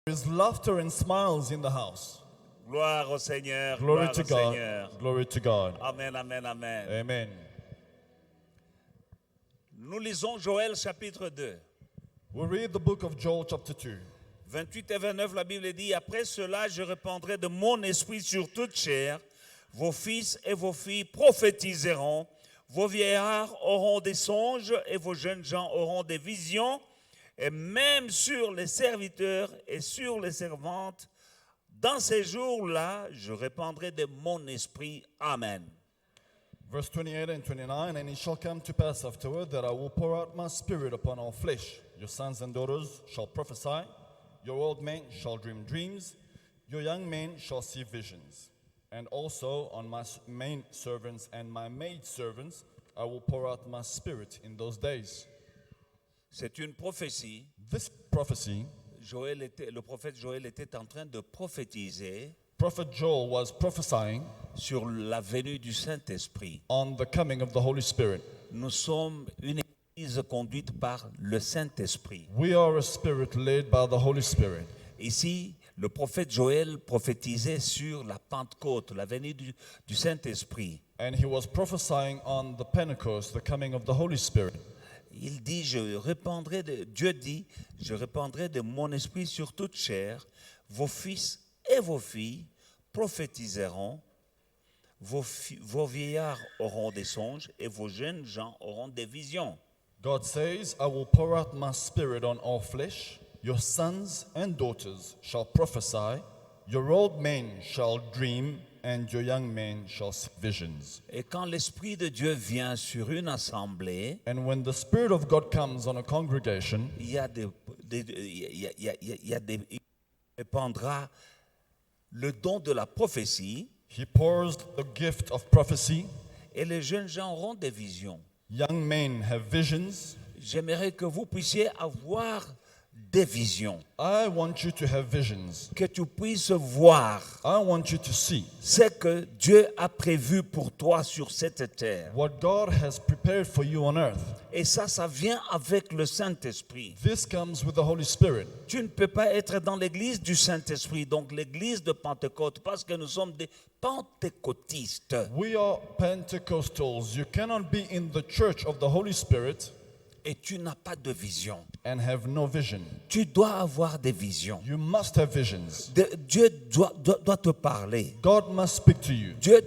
There is laughter and smiles in the house. Gloire au Seigneur. Glory Gloire to au God. Seigneur. Glory to God. Amen, amen, amen. Amen. Nous lisons Joël chapitre 2. We read the book of Joel chapter 2. 28 et 29, la Bible dit, après cela, je répandrai de mon esprit sur toute chair. Vos fils et vos filles prophétiseront. Vos vieillards auront des songes et vos jeunes gens auront des visions. Et même sur les serviteurs et sur les servantes, dans ces jours-là, je répandrai de mon esprit. Amen. Verse 28 and 29, and it shall come to pass afterward that I will pour out my spirit upon all flesh. Your sons and daughters shall prophesy. Your old men shall dream dreams. Your young men shall see visions. And also on my maid servants and my maid servants I will pour out my spirit in those days. C'est une prophétie. This prophecy, Le prophète Joël était en train de prophétiser Prophet Joel was prophesying sur la venue du Saint-Esprit. on the coming of the Holy Spirit. Nous sommes une église conduite par le Saint-Esprit. We are a spirit led by the Holy Spirit. Ici, le prophète Joël prophétisait sur la Pentecôte, la venue du Saint-Esprit. And he was prophesying on the Pentecost, the coming of the Holy Spirit. Il dit, Dieu dit, je répandrai de mon esprit sur toute chair. Vos fils et vos filles prophétiseront. Vos vieillards auront des songes et vos jeunes gens auront des visions. God says, I will pour out my spirit on all flesh. Your sons and daughters shall prophesy. Your old men shall dream, and your young men shall see visions. Et quand l'Esprit de Dieu vient sur une assemblée, And when the Spirit of God comes on a congregation, il répandra le don de la prophétie he pours the gift of prophecy. et les jeunes gens auront des visions. Young men have visions. J'aimerais que vous puissiez avoir des visions, I want you to have visions. que tu puisses voir I want you to see ce que Dieu a prévu pour toi sur cette terre. what God has prepared for you on earth. Et ça vient avec le Saint-Esprit. This comes with the Holy Spirit. Tu ne peux pas être dans l'église du Saint-Esprit, donc l'église de Pentecôte, parce que nous sommes des pentecôtistes. We are Pentecostals. You cannot be in the church of the Holy Spirit Et tu n'as pas de vision. and have no vision. Tu dois avoir des visions. You must have visions. Dieu doit te parler. God must speak to you. Dieu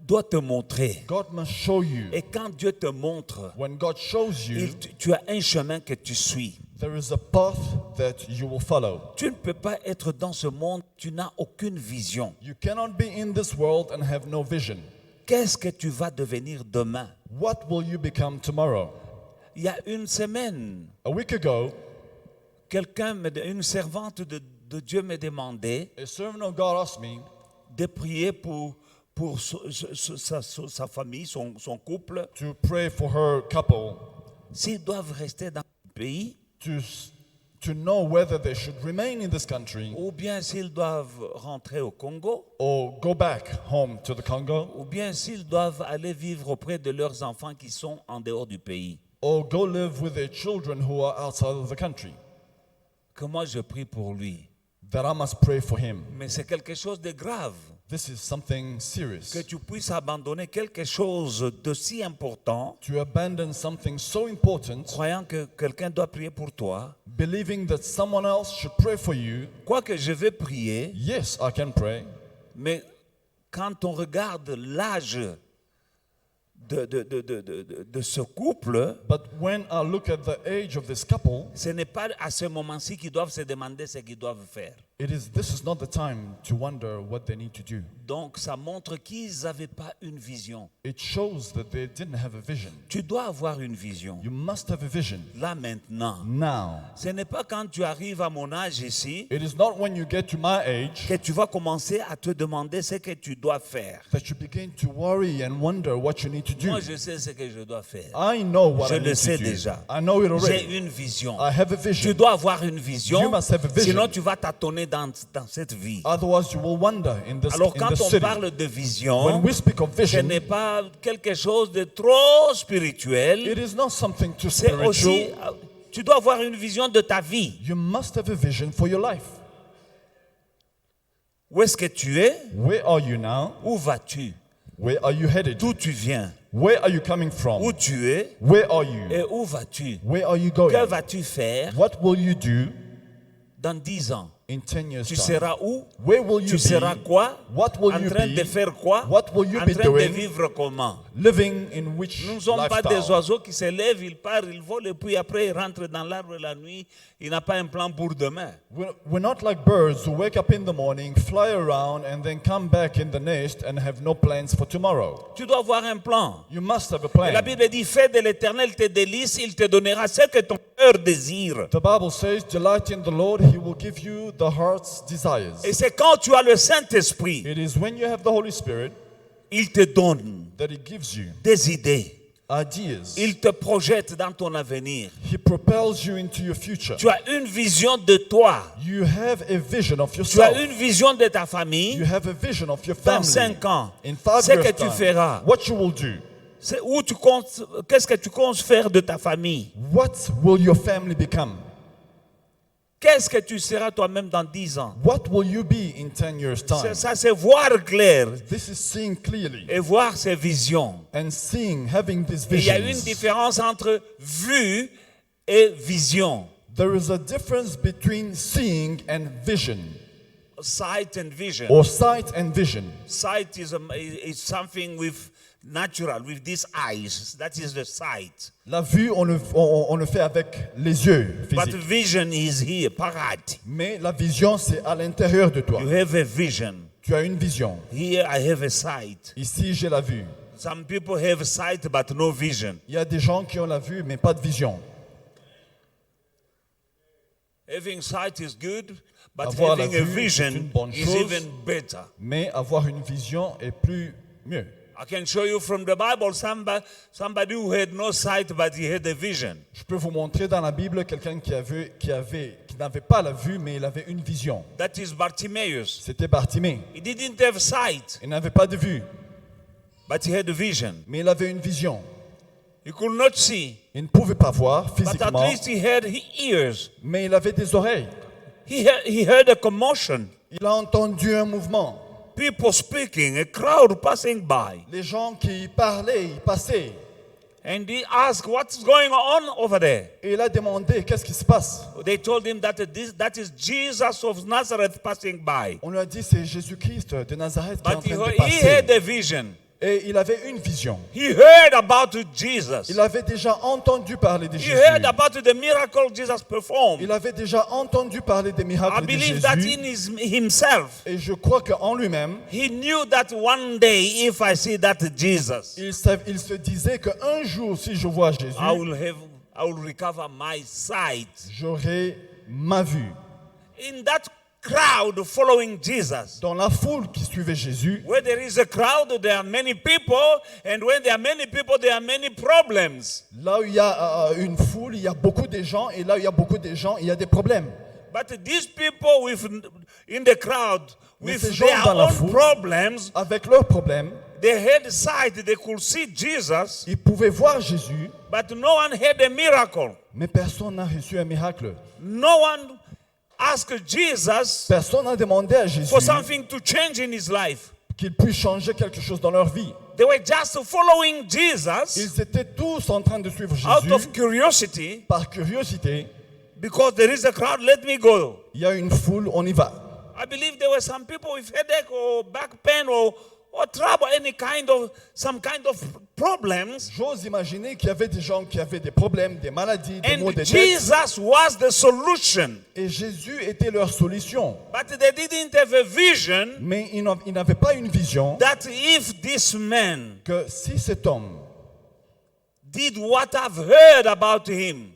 doit te montrer. God must show you. Et quand Dieu te montre, When God shows you, tu as un chemin que tu suis. there is a path that you will follow. Tu ne peux pas être dans ce monde, tu n'as aucune vision. You cannot be in this world and have no vision. Qu'est-ce que tu vas devenir demain? What will you become tomorrow? Il y a une semaine, A week ago, une servante de Dieu me demandait a servant of God asked me de prier pour sa famille, son couple, to pray for her couple s'ils doivent rester dans le pays to know whether they should remain in this country ou bien s'ils doivent rentrer au Congo or go back home to the Congo ou bien s'ils doivent aller vivre auprès de leurs enfants qui sont en dehors du pays. or go live with their children who are outside of the country. Que moi je prie pour lui. That I must pray for him. Mais c'est quelque chose de grave. This is something serious. Que tu puisses abandonner quelque chose de si important, To abandon something so important, croyant que quelqu'un doit prier pour toi. believing that someone else should pray for you. Quoique je vais prier, Yes, I can pray. mais quand on regarde l'âge de ce couple, But when I look at the age of this couple, ce n'est pas à ce moment-ci qu'ils doivent se demander ce qu'ils doivent faire. this is not the time to wonder what they need to do. Donc ça montre qu'ils n'avaient pas une vision. It shows that they didn't have a vision. Tu dois avoir une vision. You must have a vision. Là maintenant. Now, Ce n'est pas quand tu arrives à mon âge ici it is not when you get to my age que tu vas commencer à te demander ce que tu dois faire. that you begin to worry and wonder what you need to do. Moi, je sais ce que je dois faire. I know what Je I le need sais to do. déjà. I know it J'ai already. une vision. I have a Tu vision. dois avoir une vision, You must have a vision. sinon tu vas tâtonner dans cette vie. Otherwise, you will wander in this Alors quand on city. parle de When vision, we speak of ce vision, n'est pas quelque chose de trop spirituel. it is not something too C'est aussi, spiritual. tu dois avoir une vision de ta vie. You must have a vision for your life. Où est-ce que tu es? Where are you now? Où vas-tu? Where are you headed? D'où tu viens? Where are you coming from? Où tu es? Where are you? Et où vas-tu? Where are you Que going? vas-tu faire What will you do dans 10 ans? in 10 years' Tu time? seras où? Where will you Tu seras be? quoi? What will En you train be? de faire quoi? What will you En be train de doing? vivre comment? Living in which Nous ne sommes pas des lifestyle? oiseaux qui se lèvent, ils partent, ils volent et puis après ils rentrent dans l'arbre la nuit. Il n'a pas un plan pour demain. We're not like birds who wake up in the morning, fly around, and then come back in the nest and have no plans for tomorrow. Tu dois avoir un plan. You must have a Et la plan. Bible dit, fais de l'Éternel tes délices, il te donnera ce que ton cœur désire. The Bible says, delight in the Lord, He will give you the heart's desires. Et c'est quand tu as le Saint-Esprit, It is when you have the Holy Spirit il te donne that He gives you des idées. ideas. Il te projette dans ton avenir. He propels you into your future. Tu as une vision de toi. You have a vision of Tu as yourself. une vision de ta You famille. have a vision of your Dans family. 5 ans, In 5 ce que years' tu time, feras. what you will do. C'est où tu comptes, qu'est-ce que tu comptes faire de ta famille? What will your family become? Qu'est-ce que tu seras toi-même dans 10 ans? What will you be in 10 years' time? Ça, c'est voir clair This is seeing clearly et voir ses visions. and seeing, having these Et il y a une visions. différence entre vue et vision. There is a difference between seeing and vision, Sight and vision. or sight and vision. Sight is something with natural, with these eyes. That is the sight. La vue, on le fait avec les yeux But physiques. vision is here, parat. Mais la vision, c'est à l'intérieur de toi. You have a vision. Tu as une vision. Here I have a sight. Ici, j'ai la vue. Some people have sight but no vision. Il y a des gens qui ont la vue, mais pas de vision. Having sight is good, but Avoir la having a vue, c'est vision une bonne is chose. even better. Mais avoir une vision est plus mieux. I can show you from the Bible somebody who had no sight but he had a vision. Je peux vous montrer dans la Bible quelqu'un qui n'avait pas la vue, mais il avait une vision. That is Bartimaeus. C'était Bartimée. He didn't have sight, Il n'avait pas de vue, but he had a vision. mais il avait une vision. He could not see, Il ne pouvait pas voir but at physiquement, least he had ears. mais il avait des oreilles. He heard a commotion. Il a entendu un mouvement. People speaking, a crowd passing by. Les gens qui parlaient, ils passaient. And he asked, what's going on over there? Et il a demandé, qu'est-ce qui se passe? They told him that that is Jesus of Nazareth passing by. On lui a dit, c'est Jésus-Christ de Nazareth qui est en But train de he had passer. a vision. Et il avait une vision. He heard about Jesus. Il avait déjà entendu parler de He Jésus. heard about the miracle Jesus performed. Il avait déjà entendu parler des I miracles de believe that in Jésus. himself, Et je crois qu'en lui-même, he knew that one day if I see that Jesus, il se disait qu'un jour, si je vois Jésus, I will recover my sight. j'aurai ma vue. In that crowd following Jesus, Dans la foule qui suivait Jésus, where there is a crowd, there are many people, and when there are many people, there are many problems. là où il y a une foule, il y a beaucoup de gens, et là où il y a beaucoup de gens, il y a des problèmes. But these people in the crowd Mais with ces gens their dans la own foule, problems, avec leurs problèmes, they had sight, they could see Jesus, ils pouvaient voir Jésus, but no one had a miracle. mais personne n'a reçu un miracle. No one asked Jesus Personne n'a demandé à Jésus for something to change in his life. qu'il puisse changer quelque chose dans leur vie. They were just following Jesus Ils étaient tous en train de suivre out Jésus of curiosity. par curiosité. Because there is a crowd, let me go. Il y a une foule, on y va. I believe there were some people with headache or back pain or trouble, some kind of problems. J'ose imaginer qu'il y avait des gens qui avaient des problèmes, des maladies, des maux And de tête. Jesus was the solution. Et Jésus était leur solution. But they didn't have a vision Mais ils n'avaient pas une vision that if this man que si cet homme did what I've heard about him,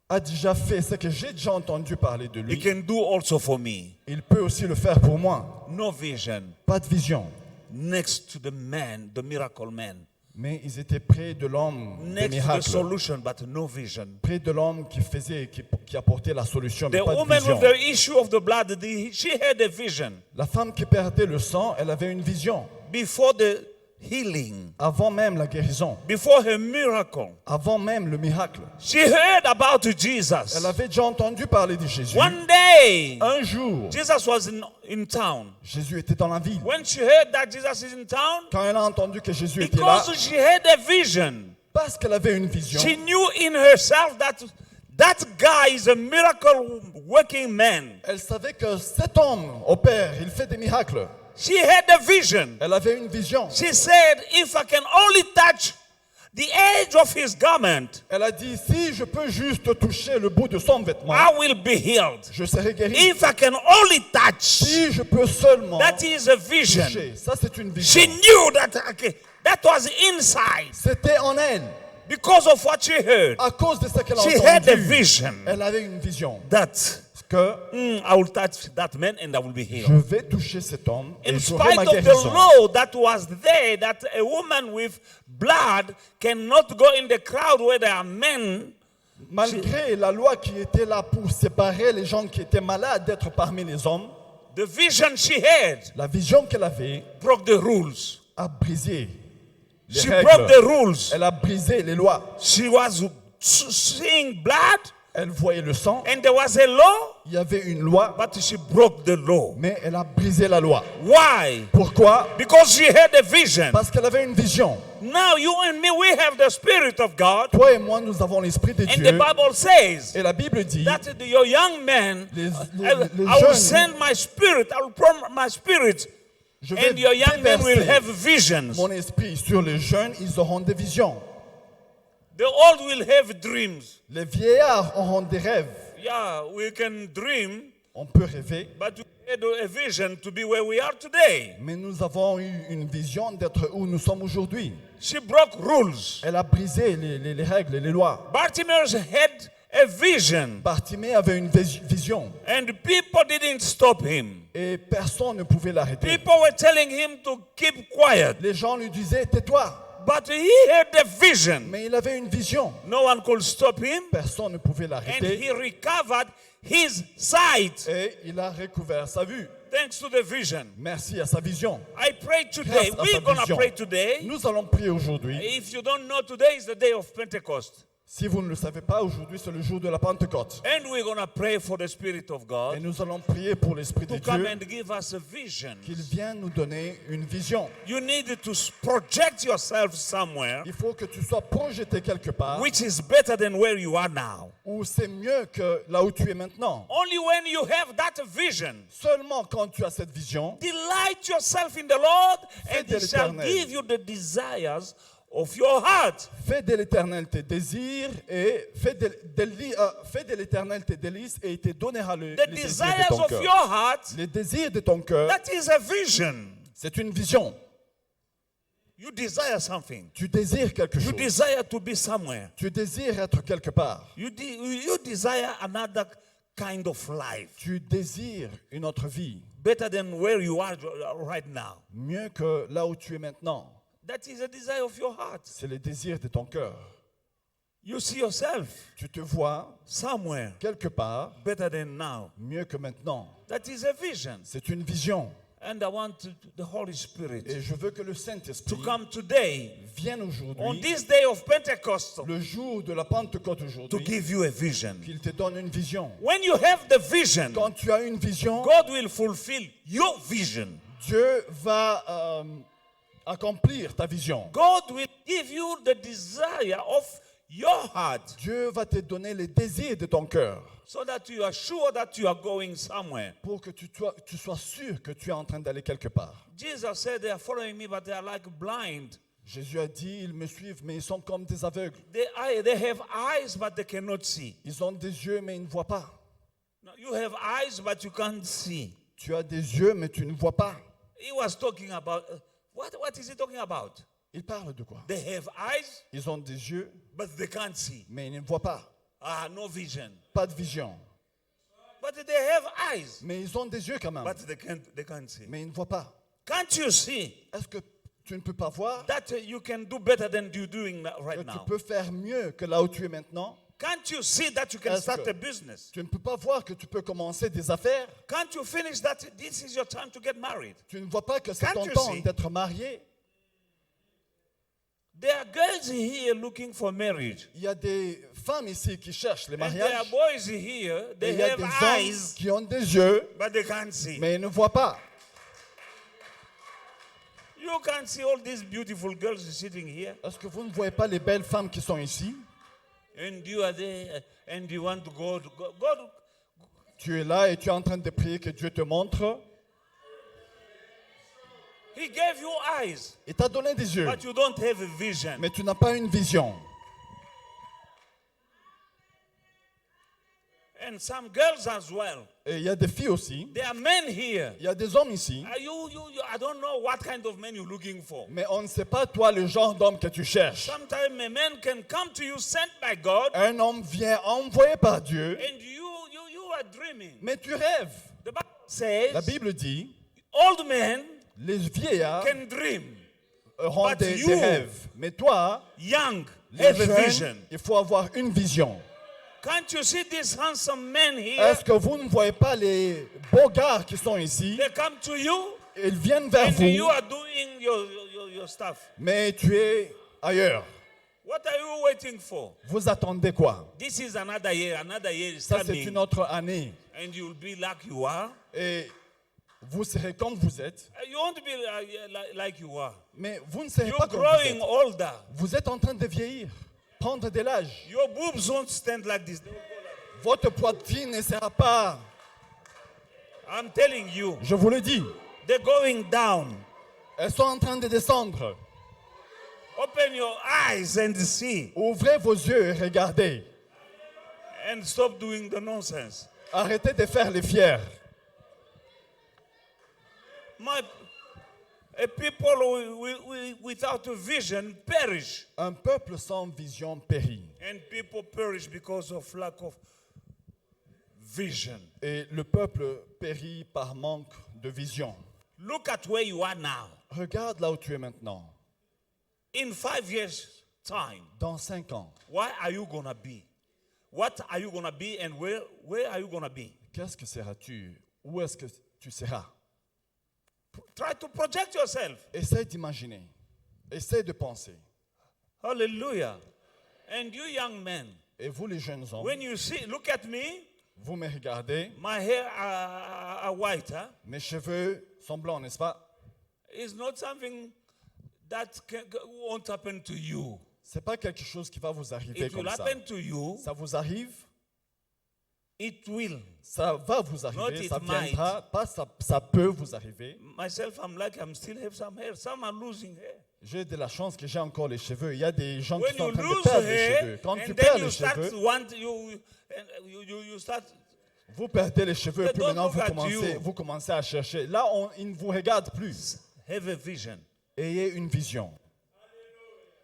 a déjà fait ce que j'ai déjà entendu parler de he lui, can do also for me. il peut aussi le faire pour moi. No vision Pas de vision. next to the man, the miracle man. Mais ils étaient près de l'homme des Next to the miracles. solution, but no vision. Près de l'homme qui apportait la solution, mais The pas de woman vision. with the issue of the blood, she had a vision. La femme qui perdait le sang, elle avait une vision. Before healing, avant même la guérison, before her miracle. avant même le miracle. She heard about Elle Jesus. avait déjà entendu parler de Jésus. One day, Un jour, Jesus was in town. Jésus était dans la ville. When she heard that Jesus is in town, Quand elle a entendu que Jésus était là, because she had a vision, parce qu'elle avait une vision, she knew in herself that that guy is a miracle working man. elle savait que cet homme opère, il fait des miracles. She had a vision. Elle avait une vision. She said, if I can only touch the edge of his garment, Elle a dit, si je peux juste toucher le bout de son vêtement, I will be healed. je serai guéri. If I can only touch, Si je peux seulement that is a vision. toucher, ça c'est une She vision. knew that, okay, that was inside C'était en elle. because of what she heard. À cause de ce qu'elle a She had a entendu, vision elle avait une vision. that Que I will touch that man and I will be je healed. vais toucher cet homme et In j'aurai spite ma of the guérison. law that was there, that a woman with blood cannot go in the crowd where there are men, Malgré la loi qui était là pour séparer les gens qui étaient malades d'être parmi les hommes, the vision she had la vision qu'elle avait broke the rules. a brisé les She broke the règles. rules. Elle a brisé les lois. She was seeing blood Elle voyait le sang. and there was a law, Il y avait une loi, but she broke the law. mais elle a brisé la loi. Why? Pourquoi? Because she had a vision. Parce qu'elle avait une vision. Now you and me, we have the Spirit of God. Toi et moi, nous avons l'Esprit de And Dieu. the Bible says Et la Bible dit, that your young men, les I will jeunes, send my spirit, I will pour my spirit, je vais and your young men will have déverser visions. mon esprit sur les jeunes, ils auront des visions. The old will have dreams. Les vieillards auront des rêves. Yeah, we can dream, On peut rêver, but we had a vision to be where we are today. mais nous avons eu une vision d'être où nous sommes aujourd'hui. She broke rules. Elle a brisé les règles et les lois. Bartimaeus had a vision, Bartimée avait une vision and people didn't stop him. et personne ne pouvait l'arrêter. People were telling him to keep quiet, Les gens lui disaient, tais-toi. but he had a vision. Mais il avait une vision. No one could stop him, Personne ne pouvait and l'arrêter. he recovered his sight Et il a recouvert sa vue. thanks to the vision. Merci à sa vision. I pray today. Grâce à We're sa going to vision. pray today. Nous allons prier aujourd'hui. If you don't know, today is the day of Pentecost. Si vous ne le savez pas, aujourd'hui c'est le jour de la Pentecôte. And we're going to pray for the Spirit of Et God nous allons prier pour l'Esprit de to come Dieu and give us a vision. qu'il vienne nous donner une vision. You need to project yourself somewhere Il faut que tu sois projeté quelque part which is better than where you are now. où c'est mieux que là où tu es maintenant. Only when you have that vision, Seulement quand tu as cette vision, delight yourself in the Lord, and de He shall l'Éternel. give you the desires of your heart. fais de l'Éternel tes désirs et fais de l'Éternel tes délices et il te donnera les The désirs de desires ton of cœur. your heart, Les désirs de ton cœur, that is a vision. c'est une vision. You desire something. Tu désires quelque You chose. desire to be somewhere. Tu désires être quelque part. You desire another kind of life, Tu désires une autre vie, better than where you are right now. mieux que là où tu es maintenant. That is a desire of your heart. C'est le désir de ton cœur. You see yourself Tu te vois somewhere quelque part, better than now. mieux que maintenant. That is a vision. C'est une vision. And I want the Holy Spirit Et je veux que le to Saint-Esprit come today, vienne on aujourd'hui, this day of Pentecost, le jour de la Pentecôte to aujourd'hui, give you a vision. qu'il te donne une vision. When you have the vision, Quand tu as une vision, God will fulfill your vision. Dieu va accomplir ta vision. God will give you the desire of your heart Dieu va te donner les désirs de ton cœur so that you are sure that you are going somewhere. pour que tu sois sûr que tu es en train d'aller quelque part. Jesus said they are following me, but they are like blind. Jésus a dit, ils me suivent, mais ils sont comme des aveugles. They have eyes, but they cannot see. Ils ont des yeux, mais ils ne voient pas. No, you have eyes, but you can't see. Tu as des yeux, mais tu ne vois pas. He was talking about, what is he talking about? Il parle de quoi? They have eyes, Ils ont des yeux, but they can't see. mais ils ne voient pas. No vision. Pas de vision. But they have eyes, Mais ils ont des yeux quand même, but they can't see. mais ils ne voient pas. Can't you see Est-ce que tu ne peux pas voir that you can do better than you're doing que right tu now? peux faire mieux que là où tu es maintenant? Can't you see that you can Est-ce start que- a business? Tu ne peux pas voir que tu peux commencer des affaires? Can't you finish that? This is your time to get married. Tu ne vois pas que c'est Can't ton you temps see? d'être marié? There are girls here looking for marriage. Il y a des femmes ici qui cherchent les And there are mariages. boys here, Et they il y a have des hommes eyes, qui ont des yeux, but they can't see. mais ils ne voient pas. You can't see all these beautiful girls sitting here. Est-ce que vous ne voyez pas les belles femmes qui sont ici? And you are there, and you want to go. God, Tu es là et tu es en train de prier que Dieu te montre. He gave you eyes, Il t'a donné des yeux, but you don't have a vision. mais tu n'as pas une vision. And some girls as well. Et il y a des filles aussi. There are men here. Il y a des hommes ici. I don't know what kind of men you're looking for. Mais on ne sait pas, toi, le genre d'homme que tu cherches. Sometimes a man can come to you sent by God, Un homme vient envoyé par Dieu, and you are dreaming. mais tu rêves. The Bible says La Bible dit, old men les vieillards can dream, auront But des you- rêves. Mais toi, young les have a jeunes, vision. il faut avoir une vision. Can't you see these handsome men here? Est-ce que vous ne voyez pas les beaux gars qui sont ici? They come to you, Ils viennent vers and you vous, are doing your stuff. mais tu es ailleurs. What are you waiting for? Vous attendez quoi? This is another year. Another year is Ça, c'est coming, une autre année. and you'll be like you are. Et vous serez comme vous êtes, You won't be like you are. mais vous ne serez You're pas comme vous growing êtes. older. Vous êtes en train de vieillir, prendre de l'âge. Your boobs won't stand like this. Votre poitrine ne sera pas, I'm telling you, je vous le dis, they're going down. elles sont en train de descendre. Open your eyes and see, Ouvrez vos yeux et regardez. and stop doing the nonsense. Arrêtez de faire les fiers. A people without a vision perish, Un peuple sans vision périt. and people perish because of lack of vision. Et le peuple périt par manque de vision. Look at where you are now. Regarde là où tu es maintenant. In 5 years' time, Dans 5 ans, where are you gonna be? What are you gonna be, and where are you gonna be? qu'est-ce que seras-tu? Où est-ce que tu seras? Try to project yourself. Essaie d'imaginer. Essaie de penser. Hallelujah. And you young men, Et vous les jeunes hommes, when you see, look at me. vous me regardez, My hair are white, huh? mes cheveux sont blancs, n'est-ce pas? It's not something that won't happen to you. C'est pas quelque chose qui va vous arriver It will comme ça. happen to you. Ça vous arrive, It will. ça va vous Not arriver, it ça might. viendra, pas ça peut vous arriver. Myself, I'm still have some hair. Some are losing hair. J'ai de la chance que j'ai encore les cheveux. Il y a des gens qui When sont en you train de lose perdre les hair, cheveux. Quand tu and perds then you les start cheveux, you start. vous perdez les cheveux et They puis don't maintenant look at you. vous commencez à chercher. Là, ils ne vous regardent plus. Have a vision. Ayez une vision.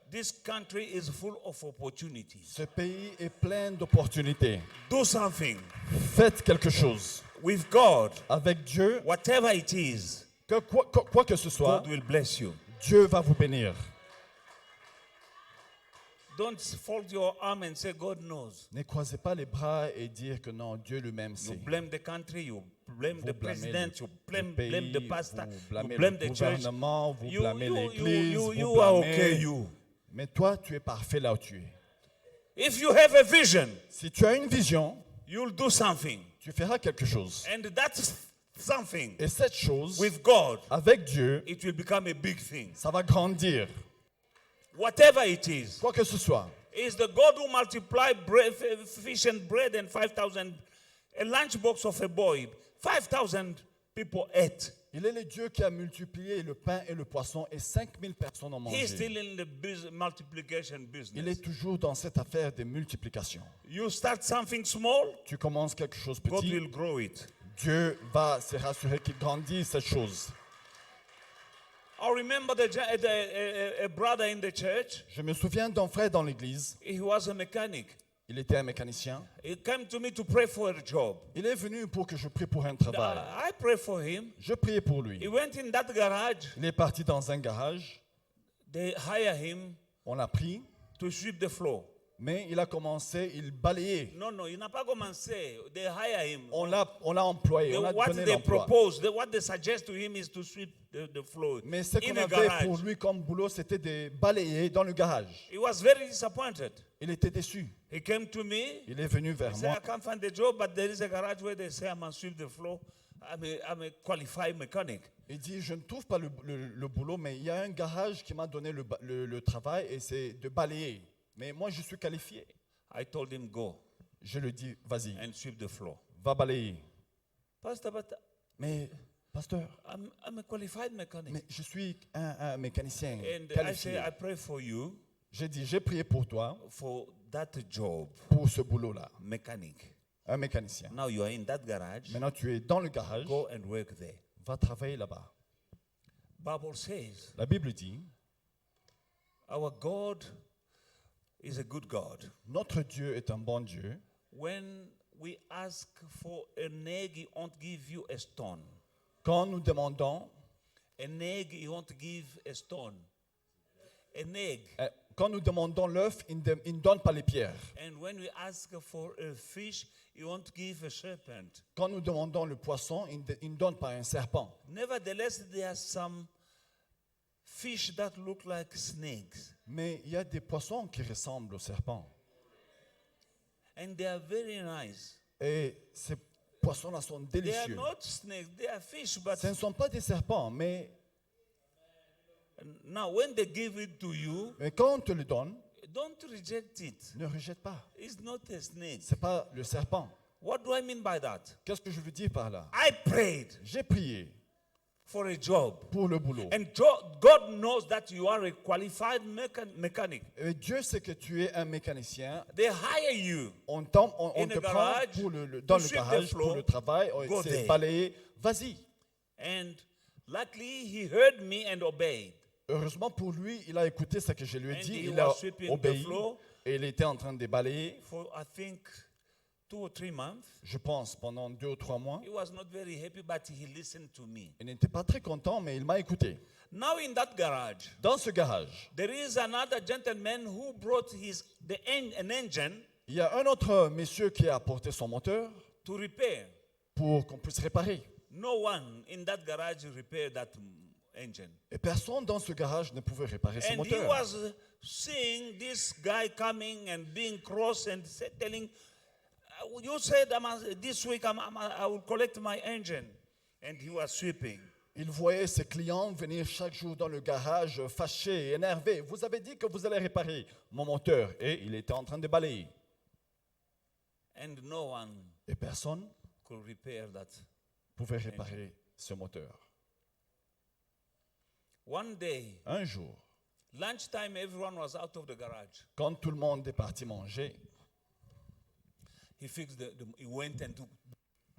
This country is full of opportunities. Ce pays est plein d'opportunités. Do something Faites quelque chose. with God. Avec Dieu, Whatever it is, quoi que ce soit, God will bless you. Dieu va vous bénir. Don't fold your arm and say God knows. Ne croisez pas les bras et dire que non, Dieu lui-même You sait. blame the country, you blame Vous the blâmez president, you le blame the pays, pastor, vous you blâmez blame le the church. gouvernement, vous You, blâmez you, l'église, you, vous you are blâmez. okay, you. Mais toi, tu es parfait là où tu es. If you have a vision, Si tu as une vision, you'll do something. tu feras quelque chose. And that's something. Et cette chose, With God, avec Dieu, it will become a big thing. ça va grandir. Whatever it is, Quoi que ce soit. is the God who multiplied fish and bread and 5,000, a lunchbox of a boy, 5,000 people ate. Il est le Dieu qui a multiplié le pain et le poisson et 5000 personnes ont He's mangé. still in the multiplication Il business. est toujours dans cette affaire de multiplication. You start something small, Tu commences quelque chose God petit, will grow it. Dieu va se rassurer qu'il grandisse cette chose. I remember a brother in the church. Je me souviens d'un frère dans l'église, He was a mechanic. il était un mécanicien. He came to me to pray for a job. Il est venu pour que je prie pour un travail. I prayed for him. Je priais pour lui. He went in that garage. Il est parti dans un garage, They hire him on l'a pris to sweep the floor. Mais il a commencé, il balayait. No, il n'a pas commencé. They hire him. On l'a employé, on a What donné they l'emploi. propose, what they suggest to him is to sweep the floor Mais ce qu'on in a avait garage. pour lui comme boulot, c'était de balayer dans le garage. He was very disappointed. Il était déçu. He came to me. Il est venu vers He said, moi. I can't find the job, but there is a garage where they say I must sweep the floor. I'm a qualified mechanic. Il dit, je ne trouve pas le boulot, mais il y a un garage qui m'a donné le travail et c'est de balayer. Mais moi, je suis qualifié. I told him, go Je lui dis, vas-y, and sweep the floor. va balayer. Pastor, but Mais, pasteur, I'm a qualified mechanic. mais je suis un mécanicien And I say, qualifié. I pray for you J'ai dit, j'ai prié pour toi, for that job, pour ce boulot-là, mechanic. un mécanicien. Now you are in that garage. Maintenant, tu es dans le garage, Go and work there. va travailler là-bas. Bible says, La Bible dit, our God is a good God. notre Dieu est un bon Dieu. When we ask for an egg, He won't give you a stone. Quand nous demandons, An egg, He won't give a stone. An egg. quand nous demandons l'œuf, il ne donne pas les pierres. And when we ask for a fish, He won't give a serpent. Quand nous demandons le poisson, il ne donne pas un serpent. Nevertheless, there are some fish that look like snakes. Mais il y a des poissons qui ressemblent aux serpents. And they are very nice. Et ces poissons-là sont They are délicieux. not snakes, they are fish. But Ce ne sont pas des serpents, mais now when they give it to you, quand on te le donne, don't reject it. ne rejette pas. It's not a snake. Ce n'est pas le serpent. What do I mean by that? Qu'est-ce que je veux dire par là? I prayed J'ai prié for a job. pour le boulot. And God knows that you are a qualified mechanic. Et Dieu sait que tu es un mécanicien. They hire you. On In te a prend garage, pour to dans le sweep the garage floor, pour le travail. go C'est there. balayer. Vas-y. And luckily, he heard me and obeyed. Heureusement pour lui, il a écouté ce que je lui ai And dit. he Il a was sweeping the obéi. floor. Et il était en train de balayer, For I think 2 or 3 months. je pense, pendant 2 ou 3 mois. He was not very happy, but he listened to me. Il n'était pas très content, mais il m'a écouté. Now in that garage, Dans ce garage, there is another gentleman who brought an engine il y a un autre monsieur qui a apporté son moteur to repair. pour qu'on puisse réparer. No one in that garage repaired that engine. Et personne dans ce garage ne pouvait réparer ce And he moteur. was seeing this guy coming and being cross and telling, you said this week I will collect my engine. And he was sweeping. Il voyait ses clients venir chaque jour dans le garage fâchés, énervés. Vous avez dit que vous allez réparer mon moteur. Et il était en train de balayer. And no one Et personne could repair that. pouvait réparer ce moteur. One day, Un jour, lunchtime, everyone was out of the garage. quand tout le monde est parti manger, He fixed he went and to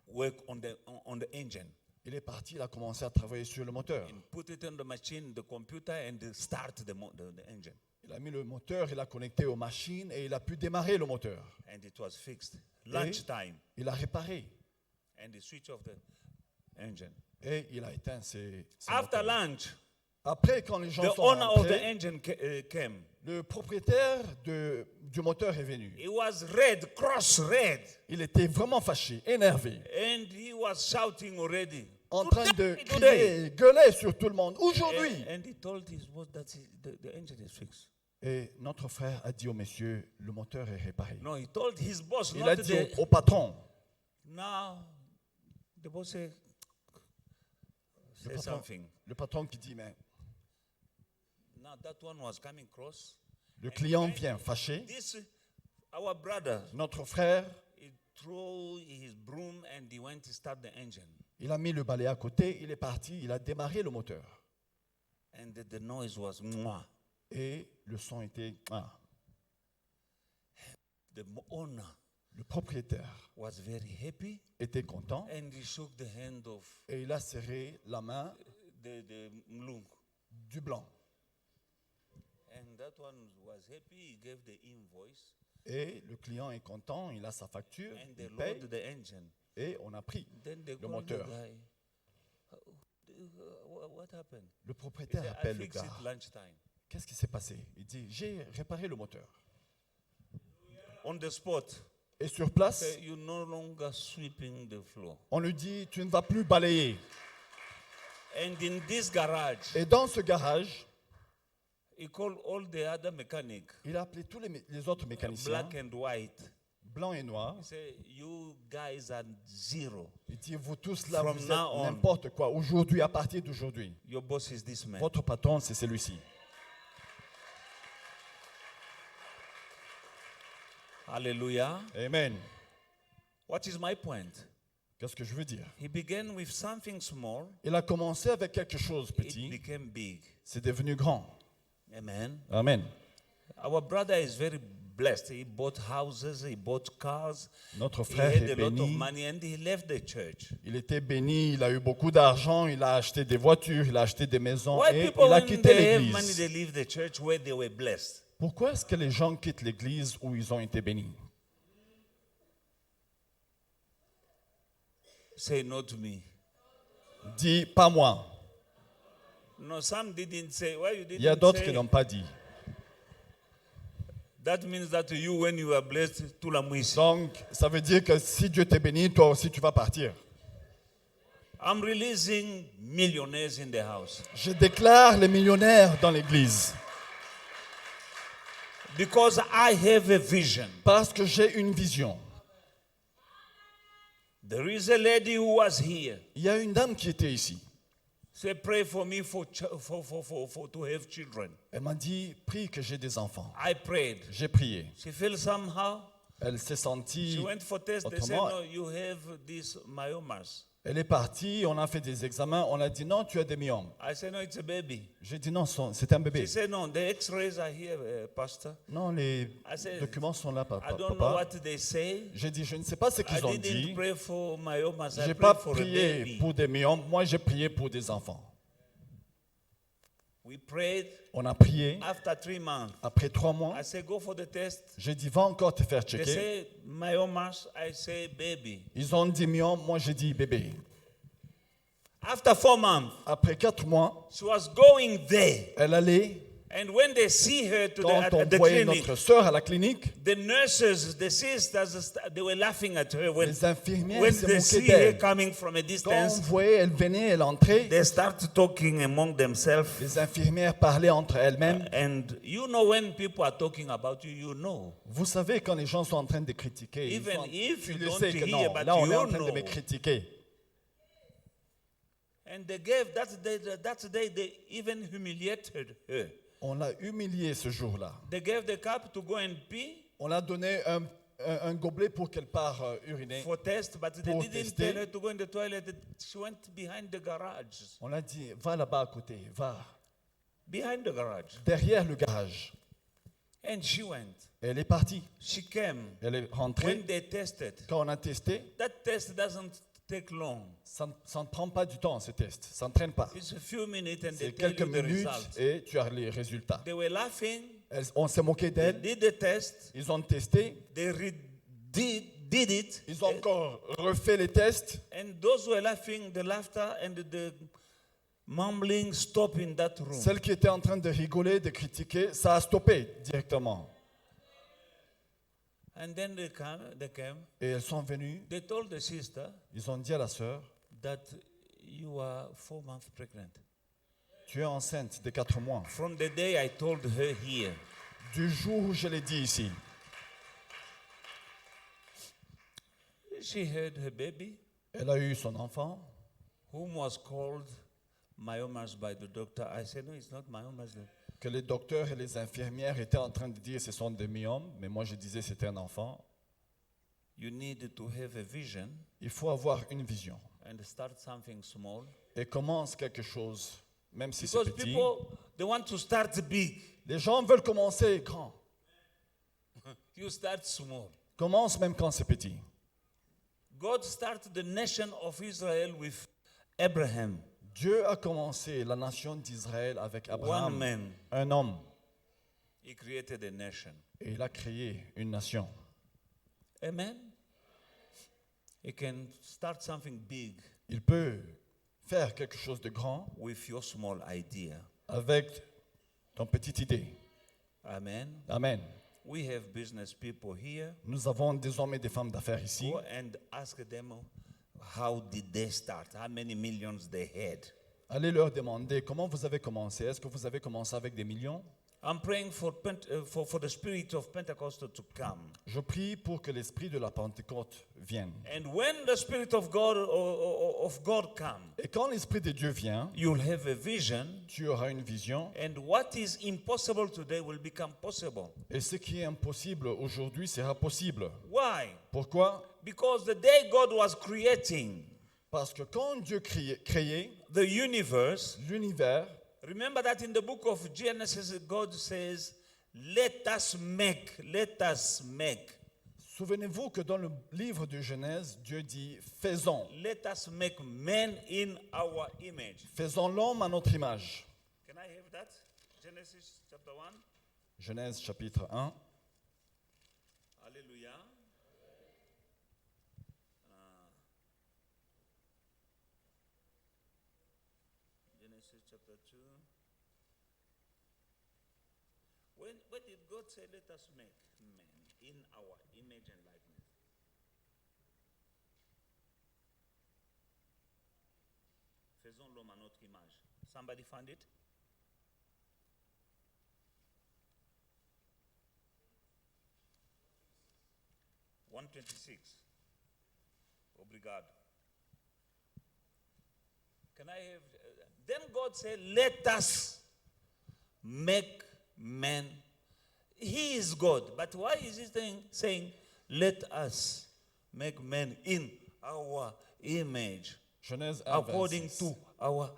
work on the engine il est parti, il a commencé à travailler sur le moteur. and put it on the machine, the computer, and start the engine. Il a mis le moteur, il a connecté aux machines et il a pu démarrer le moteur. And it was fixed. Lunchtime. Il a réparé And he switched off the engine. et il a éteint ses After moteurs. lunch, Après, quand les gens the sont owner of the rentrés, engine came. le propriétaire du moteur est venu. He was red, cross red. Il était vraiment fâché, énervé, And he was shouting already. en train de Today. crier, gueuler sur tout le monde. Aujourd'hui! And he told his boss that the engine is fixed. Et notre frère a dit au monsieur, le moteur est réparé. No, he told his boss, Il a not dit the... au patron, Now, the boss say something. le patron qui dit, mais Now that one was coming cross. le client vient fâché. This, our brother, Notre frère, he threw his broom and he went to start the engine. il a mis le balai à côté, il est parti, il a démarré le moteur. And the noise was mwah. Et le son était... The owner Le propriétaire was very happy était content and he shook the hand of et il a serré la main the mlung. du blanc. And that one was happy. He gave the invoice Et le client est content, il a sa facture, and il they paye loaded the engine. et on a pris. Then they Le called moteur. the guy. What happened? Le He propriétaire said, I appelle le fixed gars. it lunchtime. Qu'est-ce qui s'est passé? Il dit, j'ai réparé le moteur. on the spot. Et sur place, Say, you're no longer sweeping the floor. on lui dit, tu ne vas plus balayer. And in this garage, Et dans ce garage, he called all the other mechanics, il a appelé tous les autres mécaniciens, black and white. blancs et noirs. He said, you guys are zero. Il dit, vous tous là, From vous êtes now on. n'importe quoi. Aujourd'hui, à partir d'aujourd'hui, Your boss is this man. votre patron, c'est celui-ci. Hallelujah. Amen. What is my point? Qu'est-ce que je veux dire? He began with something small. Il a commencé avec quelque chose It petit, became big. c'est devenu grand. Amen. Amen. Our brother is very blessed. He bought houses, he bought cars. Notre He frère had est a lot of béni. money and he left the church. Il était béni, il a eu beaucoup d'argent, il a acheté des voitures, il a acheté des maisons Why et people, il a when quitté they have money, l'église. they leave the church where they were blessed? Pourquoi est-ce que les gens quittent l'église où ils ont été bénis? Say no to me. Dis, pas moi. No, some didn't say. Why you Il y a didn't d'autres qui say? n'ont pas dit. That means that you, when you are blessed, tout la mouisse. Donc, ça veut dire que si Dieu t'est béni, toi aussi tu vas partir. I'm releasing millionaires in the house Je déclare les millionnaires dans l'église because I have a vision. parce que j'ai une vision. There is a lady who was here. Il y a une dame qui était ici. Say, pray for me for to have children. Elle m'a dit, prie que j'ai des enfants. I prayed. J'ai prié. She felt somehow. Elle s'est She sentie went for test. They said, autrement. no, you have these myomas. Elle est partie, on a fait des examens, on a dit non, tu as des myomes. I said, no, it's a baby. J'ai dit non, c'est un bébé. She said, no, the x-rays are here, Pastor. Non, les I said, documents sont là, I papa. don't know papa. what they say. J'ai dit, je ne sais pas ce I qu'ils ont didn't dit. pray for myomas. I J'ai prayed pas for a prié baby. pour des myomes, moi j'ai prié pour des enfants. We prayed. On a prié. After 3 months, Après 3 mois, I said, go for the test. j'ai dit, va encore te faire They checker. say myomas. I say baby. Ils ont dit myomes, moi j'ai dit bébé. After 4 months, Après 4 mois, she was going there. elle allait, And when they see her quand on at the voyait clinic, notre sœur à la clinique, the nurses, the sisters, they were laughing at her when les infirmières when se they moquaient see her d'elle. coming from a Quand on distance. voyait, elle venait, elle entrait, They start talking among themselves. les infirmières parlaient entre elles-mêmes. And you know when people are talking about you, you know. Vous savez, quand les gens sont en train de critiquer, Even ils if tu you le don't sais que hear, non, but là on est you en train de me know. critiquer. And they gave that day they even humiliated her. On l'a humiliée ce jour-là. They gave the cup to go and pee On a donné un gobelet pour qu'elle parte uriner. for test, but they Pour didn't tester. tell her to go in the toilet. She went behind the garage. On a dit, va là-bas à côté, va. Behind the garage. Derrière le garage. And she went. Elle est partie. She came. Elle est When rentrée. they tested, Quand on a testé, that test doesn't take long. ça ne prend pas du temps, ce test. Ça ne traîne pas. It's a few minutes and they C'est tell quelques you the minutes result. et tu as les résultats. They were laughing. On s'est moqué They d'elle. did the test. Ils ont testé. They did it. Ils ont encore refait les tests. And those who were laughing, the laughter and the mumbling stopped in that room. Celle qui était en train de rigoler, de critiquer, ça a stoppé directement. And then they came. Et elles sont venues. They told the sister Ils ont dit à la sœur, that you are 4 months pregnant. tu es enceinte de 4 mois. From the day I told her here. Du jour où je l'ai dit ici, She had her baby, elle a eu son enfant, whom was called myomas by the doctor. I said, no, it's not myomas. que les docteurs et les infirmières étaient en train de dire ce sont des myomes, mais moi je disais c'était un enfant. You need to have a vision Il faut avoir une vision and start something small. et commence quelque chose, même si c'est Because petit. people, they want to start big. Les gens veulent commencer grand. You start small. Commence même quand c'est petit. God started the nation of Israel with Abraham, Dieu a commencé la nation d'Israël avec one Abraham, man. un homme, He created a nation. et il a créé une nation. Amen. You can start something big Il peut faire quelque chose de grand with your small idea. avec ton petite idée. Amen. Amen. We have business people here. Nous avons désormais des femmes d'affaires ici. Go and ask them how did they start, how many millions they had. Allez leur demander comment vous avez commencé. Est-ce que vous avez commencé avec des millions? I'm praying for the spirit of Pentecost to come. Je prie pour que l'esprit de la Pentecôte vienne. And when the spirit of God come, Et quand l'esprit de Dieu vient, you'll have a vision, tu auras une vision. and what is impossible today will become possible. Et ce qui est impossible aujourd'hui sera possible. Why? Pourquoi? Because the day God was creating Parce que quand Dieu créait the universe, l'univers, remember that in the book of Genesis, God says, let us make. souvenez-vous que dans le livre de Genèse, Dieu dit faisons. Let us make man in our image. Faisons l'homme à notre image. Can I have that? Genesis chapter 1. Genèse chapitre 1. Hallelujah. Genesis chapter 2. When did God say, let us make man in our image and likeness? Faisons l'homme à notre image. Somebody found it? (126). Obrigado. Can I have? Then God said, "Let us make man." He is God, but why is He saying, "Let us make man in our image, Genèse 1, according 26. to our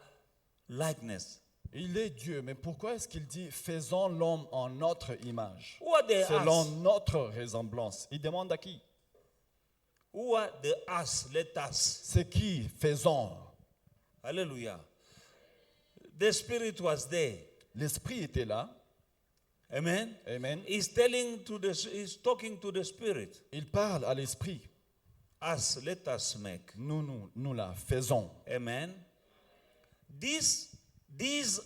likeness"? Il est Dieu, mais pourquoi est-ce qu'il dit faisons l'homme en notre image? Who are the Selon us? notre ressemblance. Il demande à qui? Who are the us? Let us. C'est qui faisons? Hallelujah. The Spirit was there. L'esprit était là. Amen. Amen. He's talking to the Spirit. Il parle à l'esprit. Us, let us make. Nous la faisons. Amen. These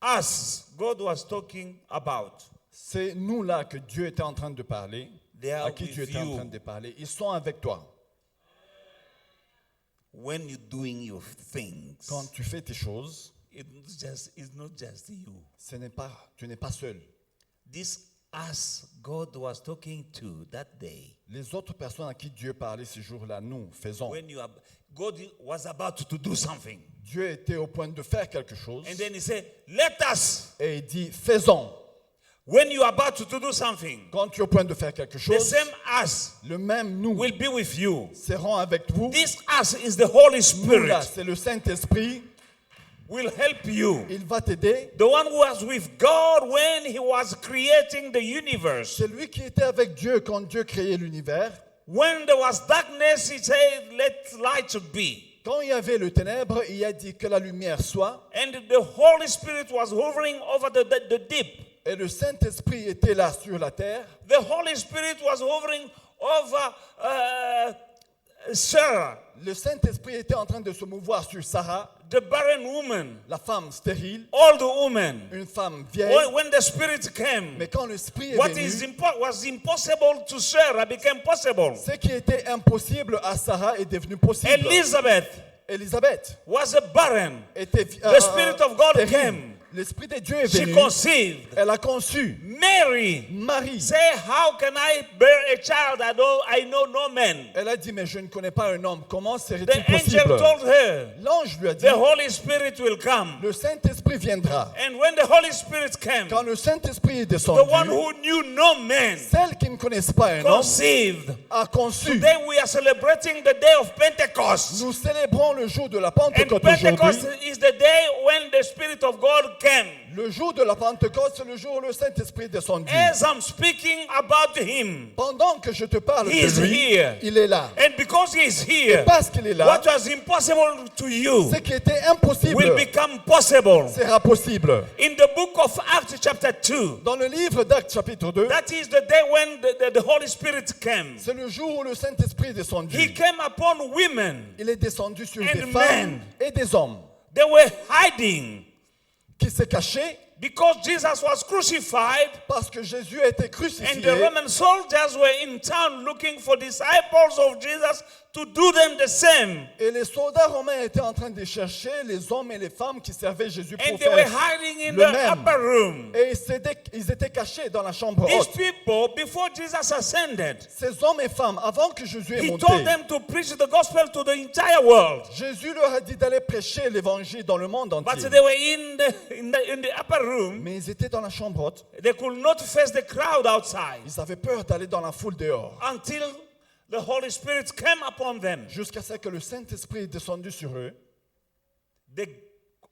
us God was talking about. C'est nous là que Dieu était en train de parler. They are À qui with Dieu était en you. train de parler. Ils sont avec toi. When you're doing your things, Quand tu fais tes choses, it's not just you. tu n'es pas seul. This us God was talking to that day. Les autres personnes à qui Dieu parlait ce jour-là, nous faisons. When God was about to do something. Dieu était au point de faire quelque chose. And then he said, let us. Et il dit, faisons. When you are about to do something, Quand tu es au point de faire quelque the chose, same us le même nous will be with you. seront avec vous. This us is the Holy Nous, là, Spirit. c'est le Saint-Esprit. Will help you. Il va t'aider. The one who was with God when he was creating the universe. C'est lui qui était avec Dieu quand Dieu créait l'univers. When there was darkness, he said, let light be. Quand il y avait le ténèbre, il a dit que la lumière soit. And the Holy Spirit was hovering over the deep. Et le Saint-Esprit était là sur la terre. The Holy Spirit was hovering over Sarah, Le Saint-Esprit était en train de se mouvoir sur Sarah, the barren woman, la femme stérile, old woman. une femme vieille. When the Spirit came, Mais quand l'Esprit est what venu, was impossible to Sarah became possible. ce qui était impossible à Sarah est devenu possible. Elizabeth Élisabeth was a barren. était The Spirit of God stérile. came. L'Esprit de Dieu est She venu. conceived. Elle a conçu. Mary Marie. say, how can I bear a child? I know no man. Elle a dit, mais je ne connais pas un homme. Comment The serait-il angel possible? told her, L'ange lui a dit, the Holy Spirit will come. le Saint-Esprit viendra. And when the Holy Spirit came, Quand le Saint-Esprit est the descendu, one who knew no man celle qui ne connaissent pas un homme conceived. a conçu. Today we are celebrating the day of Pentecost. Nous célébrons le jour de la And Pentecôte Pentecost aujourd'hui. is the day when the Spirit of God came. Le jour de la Pentecôte, c'est le jour où le Saint-Esprit est descendu. As I'm speaking about him, Pendant que je te parle He is de lui, here. il est là. and because he is here, Parce qu'il est là, what was impossible to you ce qui était impossible will become possible. sera possible. In the book of Acts chapter 2, Dans le livre d'Actes chapitre 2, that is the day when the Holy Spirit came. c'est le jour où le Saint-Esprit est descendu. He came upon women. Il est descendu sur And des men. femmes et des hommes They were hiding. qui se cachaient. Because Jesus was crucified, Parce que Jésus a été and the crucifié. Roman soldiers were in town looking for disciples of Jesus to do them the same. Et les soldats romains étaient en train de chercher les hommes et les femmes qui servaient Jésus pour And they were faire. hiding in le the même. upper room. Et ils étaient cachés dans la chambre These haute. people, before Jesus ascended, Ces hommes et femmes, avant que Jésus est he monté, told them to preach the gospel to the entire world. Jésus leur a dit d'aller prêcher l'évangile dans le monde But entier. they were in the upper room. Mais ils étaient dans la chambre haute. They could not face the crowd outside Ils avaient peur d'aller dans la foule dehors. until the Holy Spirit came upon them. Jusqu'à ce que le Saint-Esprit est descendu sur eux. They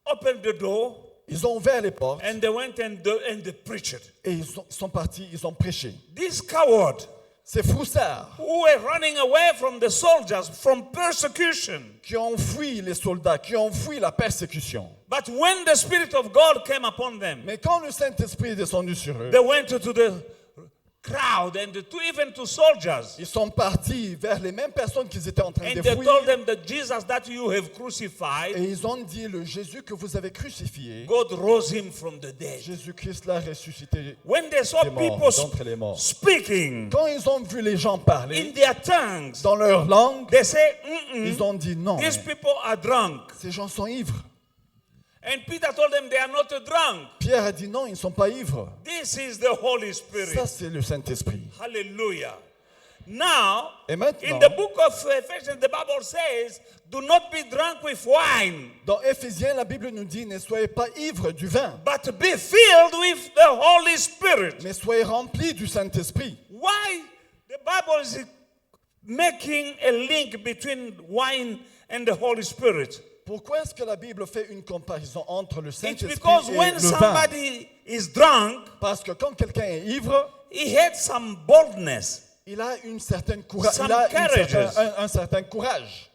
opened the door Ils ont ouvert les portes and they went and they preached. et ils sont partis, ils ont prêché. These cowards Ces froussards who were running away from the soldiers from persecution. qui ont fui les soldats, qui ont fui la persécution. But when the Spirit of God came upon them, Mais quand le Saint-Esprit est descendu sur eux, they went to the crowd and even to soldiers. ils sont partis vers les mêmes personnes qu'ils étaient en train And de they fouiller. told them that Jesus that you have crucified, Et ils ont dit, le Jésus que vous avez crucifié, God rose him from the dead. Jésus-Christ l'a ressuscité When they saw des morts, people d'entre les morts. speaking Quand ils ont vu les gens in parler their tongues, dans leur langue, they say, ils ont dit non, these people are drunk. ces gens sont ivres. And Peter told them they are not drunk. Pierre a dit non, ils ne sont pas ivres. This is the Holy Spirit. Ça, c'est le Saint-Esprit. Hallelujah. Now, Et in maintenant, the book of Ephesians, the Bible says, do not be drunk with wine, dans Éphésiens, la Bible nous dit, ne soyez pas ivres du vin, but be filled with the Holy Spirit. mais soyez remplis du Saint-Esprit. Why the Bible is making a link between wine and the Holy Spirit? Pourquoi est-ce que la Bible fait une comparaison entre le It's Saint-Esprit because et when le vin? somebody is drunk, Parce que quand quelqu'un est ivre, he had some boldness. il a une certaine courage. Some Il a courageous. un certain courage.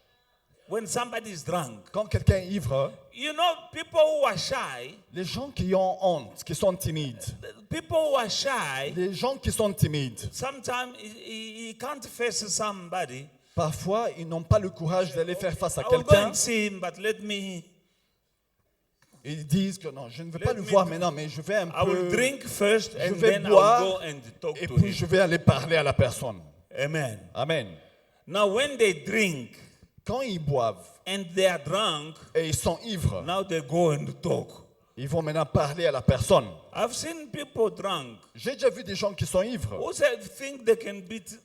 When somebody is drunk, Quand quelqu'un est ivre, you know, people who are shy, les gens qui ont honte, qui sont timides, people who are shy, les gens qui sont timides, sometimes he can't face somebody. parfois ils n'ont pas le courage d'aller faire face à I will go quelqu'un. and see him, but let me. Ils disent que non, je ne veux pas Let le me- voir maintenant, mais je vais un I will peu, drink first, je and vais then I boire, will go and talk et to puis him. je vais aller parler à la personne. Amen. Amen. Now, when they drink Quand ils boivent and they are drunk, et ils sont ivres, now they go and talk. ils vont maintenant parler à la personne. I've seen people drunk J'ai déjà vu des gens qui sont ivres. who think they can beat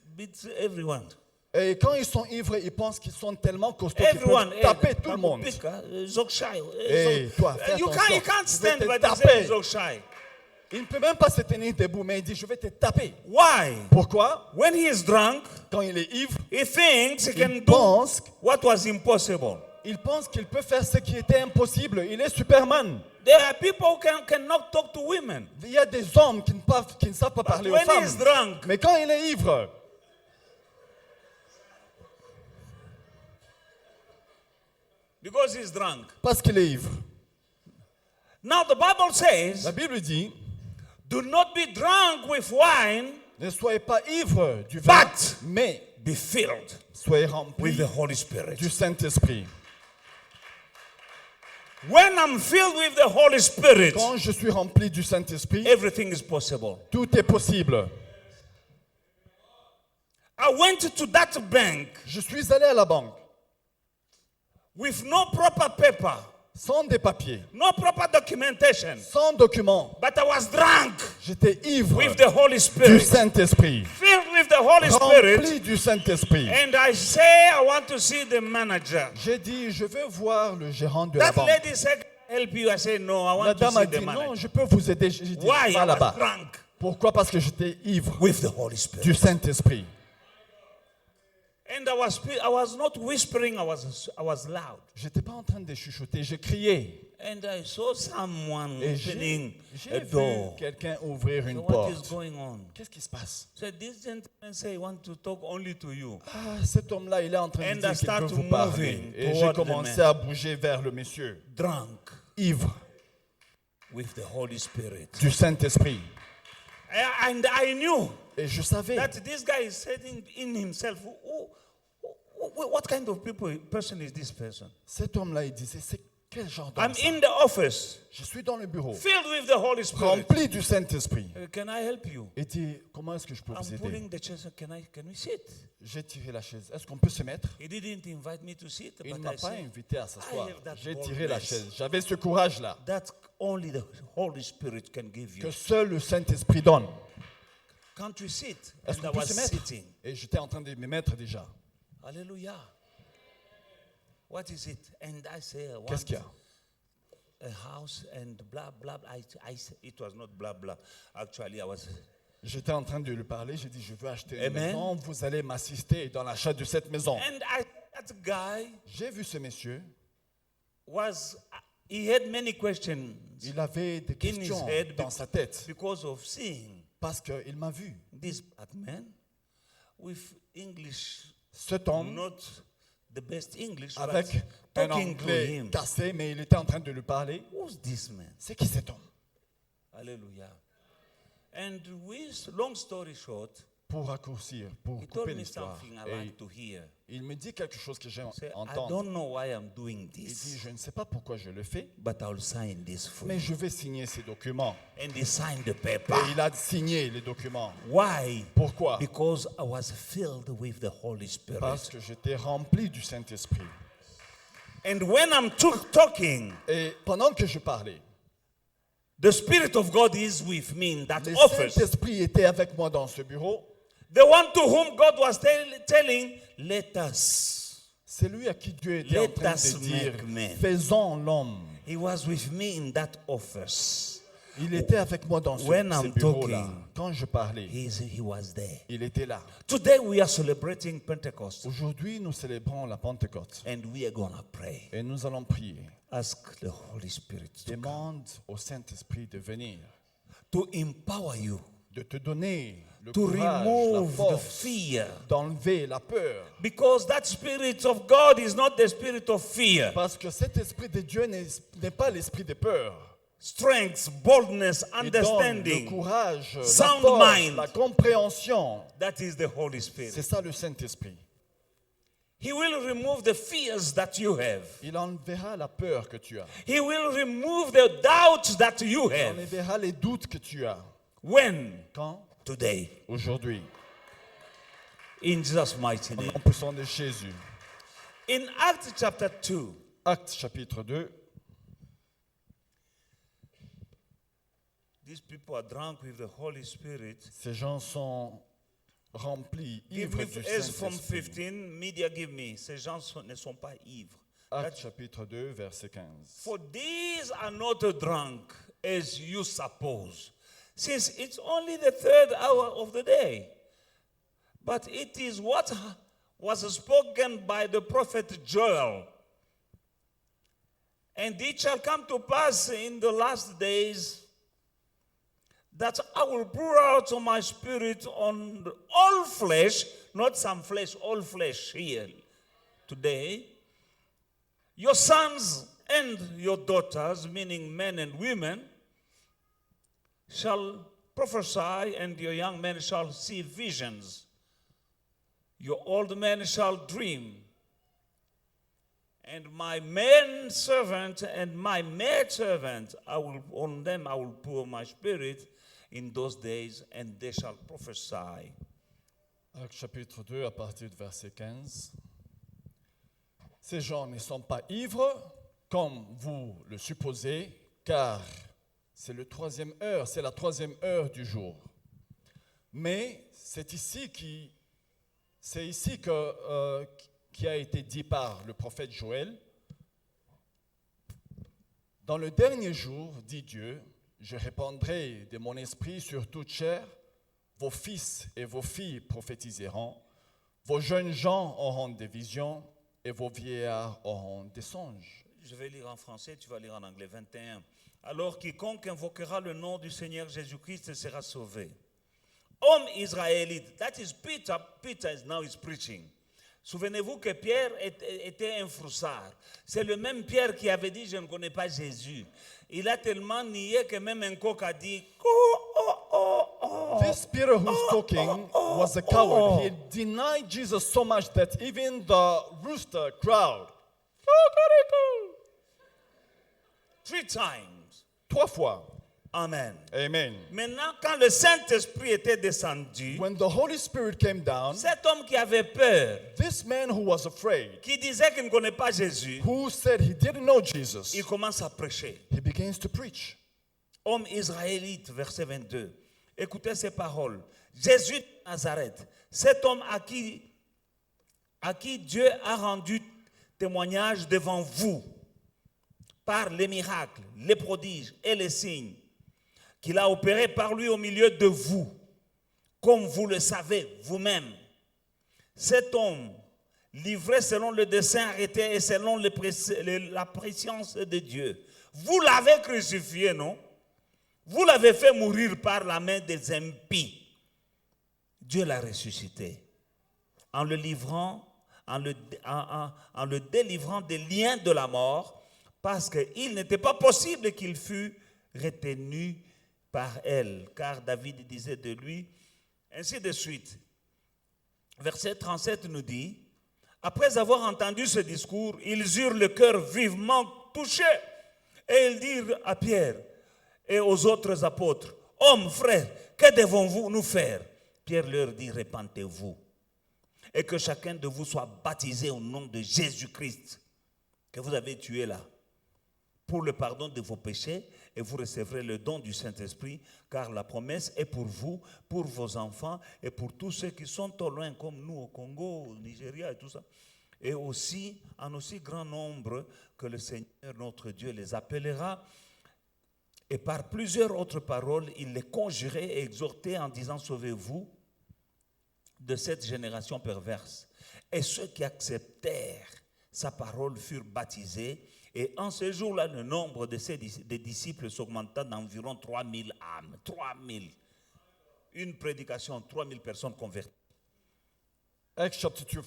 everyone. Et quand ils sont ivres, ils pensent qu'ils sont tellement costauds qu'ils Everyone. peuvent taper tout le monde. Hey, toi, fais you attention. can't Je vais stand te by the taper. Zokshay. Il ne peut même pas se tenir debout, mais il dit, je vais te taper. Why? Pourquoi? When he is drunk, Quand il est ivre, he thinks he can il do pense, what was impossible. qu'il peut faire ce qui était impossible. Il est Superman. There are people who cannot talk to women. Il y a des hommes qui ne savent pas parler aux When he is femmes. drunk, Mais quand il est ivre, because he's drunk. parce qu'il est ivre, Now the Bible says, la Bible dit, do not be drunk with wine, ne soyez pas ivre du vin, But- mais be filled soyez with remplis the Holy Spirit. du Saint-Esprit. When I'm filled with the Holy Spirit, Quand je suis rempli du Saint-Esprit, everything is possible. tout est possible. I went to that bank Je suis allé à la banque with no proper paper, sans des papiers, no proper documentation, sans documents. but I was drunk J'étais ivre with the Holy du Spirit, Saint-Esprit, filled with the Holy Spirit, rempli du Saint-Esprit. and I say I want to see the manager. J'ai dit, je veux voir le gérant de la That banque. lady said, help you. I say, no, I La want to dame see a the dit, non, manager. je peux vous aider. J'ai dit, Why? va I was là-bas. drunk Pourquoi? Parce que j'étais ivre with the Holy Spirit. du Saint-Esprit. And I was not whispering, I was loud. J'étais pas en train de chuchoter, je criais. And I saw someone Et opening j'ai a vu door. quelqu'un ouvrir une So what is porte. going on? Qu'est-ce qui se passe? So this gentleman say, I want to talk only to you. Ah, cet homme-là, il est en train de And I dire qu'il start veut vous moving parler. Et j'ai toward the commencé man. à bouger vers le monsieur, Drunk ivre with the Holy Spirit. du Saint-Esprit. And I knew Et je savais that this guy is saying in himself, what kind of person is this person? cet homme-là, il disait, Quel genre I'm d'homme ça? in the office, Je suis dans le bureau, filled with the Holy Spirit. rempli du Saint-Esprit. Can I help you? Et dit, comment est-ce que je peux vous I'm aider? pulling the chair. Can we sit? J'ai tiré la chaise. Est-ce qu'on peut se mettre? He didn't invite me to sit, Il ne but m'a I pas said, invité à s'asseoir. I have that J'ai tiré la boldness. chaise. J'avais ce courage-là that only the Holy Spirit can give you. que seul le Saint-Esprit donne. Can't we sit? Est-ce And I qu'on peut was se mettre? sitting. Et j'étais en train de me mettre déjà. Hallelujah. What is it? And I say, I Qu'est-ce want qu'il y a? a house and blah, blah. It was not blah, blah. Actually, I was. J'étais en train de lui parler. J'ai dit, je veux acheter une Amen. maison. Vous allez m'assister dans l'achat de cette maison. And that guy J'ai vu ce monsieur. he had many questions Il avait des in his questions head dans sa tête because of seeing parce qu'il m'a vu. this bad man with English, Cet homme not the best English, avec but un talking to anglais him. cassé, mais il était en train de lui parler. Who's this man? C'est qui cet homme? Hallelujah. And long story short, Pour raccourcir, pour he told couper me l'histoire. something I Et like to hear. il me dit quelque chose que j'aime Say, I entendre. don't know why I'm doing Il dit, this, je ne sais pas pourquoi je le fais, but I'll sign this for mais you. je vais signer ces documents. And he signed the paper. Et il a signé les documents. Why? Pourquoi? Because I was filled with the Holy Spirit. Parce que j'étais rempli du Saint-Esprit. And when I'm talking, Et pendant que je parlais, the Spirit of God is with me in that le office. Saint-Esprit était avec moi dans ce bureau. The one to whom God was telling, let us. C'est lui à qui Dieu était en Let train us de dire, make man. faisons l'homme. He was with me in that office. Il était avec moi dans When ce I'm bureau-là. talking, Quand je parlais, He was there. il était là. Today we are celebrating Pentecost. Aujourd'hui, nous célébrons la Pentecôte. And we are going to pray. Et nous allons prier. Ask the Holy Spirit Demande au Saint-Esprit de venir, to empower you, de te donner le to courage, la remove the force, fear. d'enlever la peur. Because that Spirit of God is not the spirit of fear. Parce que cet Esprit de Dieu n'est pas l'esprit de peur. Strength, boldness, Il donne le understanding. courage, la Sound force, mind. la compréhension. That is the Holy Spirit. C'est ça le Saint-Esprit. He will remove the fears that you have. Il enlèvera la peur que tu as. He will remove the doubts that you Il have. enlèvera les doutes que tu as. When? Quand? Today. Aujourd'hui. In Jesus' mighty En name. poussant de Jésus. In Acts chapter 2, Actes chapitre 2. these people are drunk with the Holy Spirit. Ces gens sont remplis, Give ivres me du verse from Saint-Esprit. 15. Media, give me. Ces gens ne sont pas ivres. Actes chapitre 2, verset 15. For these are not drunk as you suppose, since it's only the third hour of the day. But it is what was spoken by the prophet Joel. And it shall come to pass in the last days that I will pour out my spirit on all flesh, not some flesh, all flesh here today. Your sons and your daughters, meaning men and women, shall prophesy, and your young men shall see visions. Your old men shall dream. And my man servant and my maid servant, on them I will pour my spirit in those days, and they shall prophesy. Actes chapitre 2, à partir du verset 15. Ces gens ne sont pas ivres, comme vous le supposez, car c'est la troisième heure du jour. Mais c'est ici qui a été dit par le prophète Joël. Dans le dernier jour, dit Dieu, je répandrai de mon esprit sur toute chair, vos fils et vos filles prophétiseront, vos jeunes gens auront des visions et vos vieillards auront des songes. Je vais lire en français, tu vas lire en anglais. 21. Alors quiconque invoquera le nom du Seigneur Jésus-Christ sera sauvé. Homme israélite, that is Peter. Peter is now is preaching. Souvenez-vous que Pierre était un froussard. C'est le même Pierre qui avait dit, je ne connais pas Jésus. Il a tellement nié que même un coq a dit, This Peter who's talking was a coward. He denied Jesus so much that even the rooster crowd. 3 times. 3 fois. Amen. Amen. Maintenant, quand le Saint-Esprit était descendu, When the Holy Spirit came down, cet homme qui avait peur, this man who was afraid, qui disait qu'il ne connaît pas Jésus, who said he didn't know Jesus, il commence à prêcher. he begins to preach. Homme israélite, verset 22. Écoutez ces paroles. Jésus de Nazareth, cet homme à qui Dieu a rendu témoignage devant vous par les miracles, les prodiges et les signes qu'il a opérés par lui au milieu de vous, comme vous le savez vous-même. Cet homme, livré selon le dessein arrêté et selon la préscience de Dieu, vous l'avez crucifié, non? Vous l'avez fait mourir par la main des impies. Dieu l'a ressuscité en le délivrant des liens de la mort, parce qu'il n'était pas possible qu'il fût retenu par elle, car David disait de lui, ainsi de suite. Verset 37 nous dit, après avoir entendu ce discours, ils eurent le cœur vivement touché, et ils dirent à Pierre et aux autres apôtres, hommes, frères, que devons-nous nous faire? Pierre leur dit, repentez-vous, et que chacun de vous soit baptisé au nom de Jésus-Christ, que vous avez tué là, pour le pardon de vos péchés, et vous recevrez le don du Saint-Esprit, car la promesse est pour vous, pour vos enfants, et pour tous ceux qui sont au loin, comme nous au Congo, au Nigeria et tout ça, et aussi en aussi grand nombre que le Seigneur notre Dieu les appellera. Et par plusieurs autres paroles, il les conjurait et exhortait en disant, sauvez-vous de cette génération perverse. Et ceux qui acceptèrent sa parole furent baptisés. Et en ce jour-là, le nombre des disciples s'augmenta d'environ 3000 âmes. 3000. Une prédication, 3000 personnes converties. Acts chapter 2,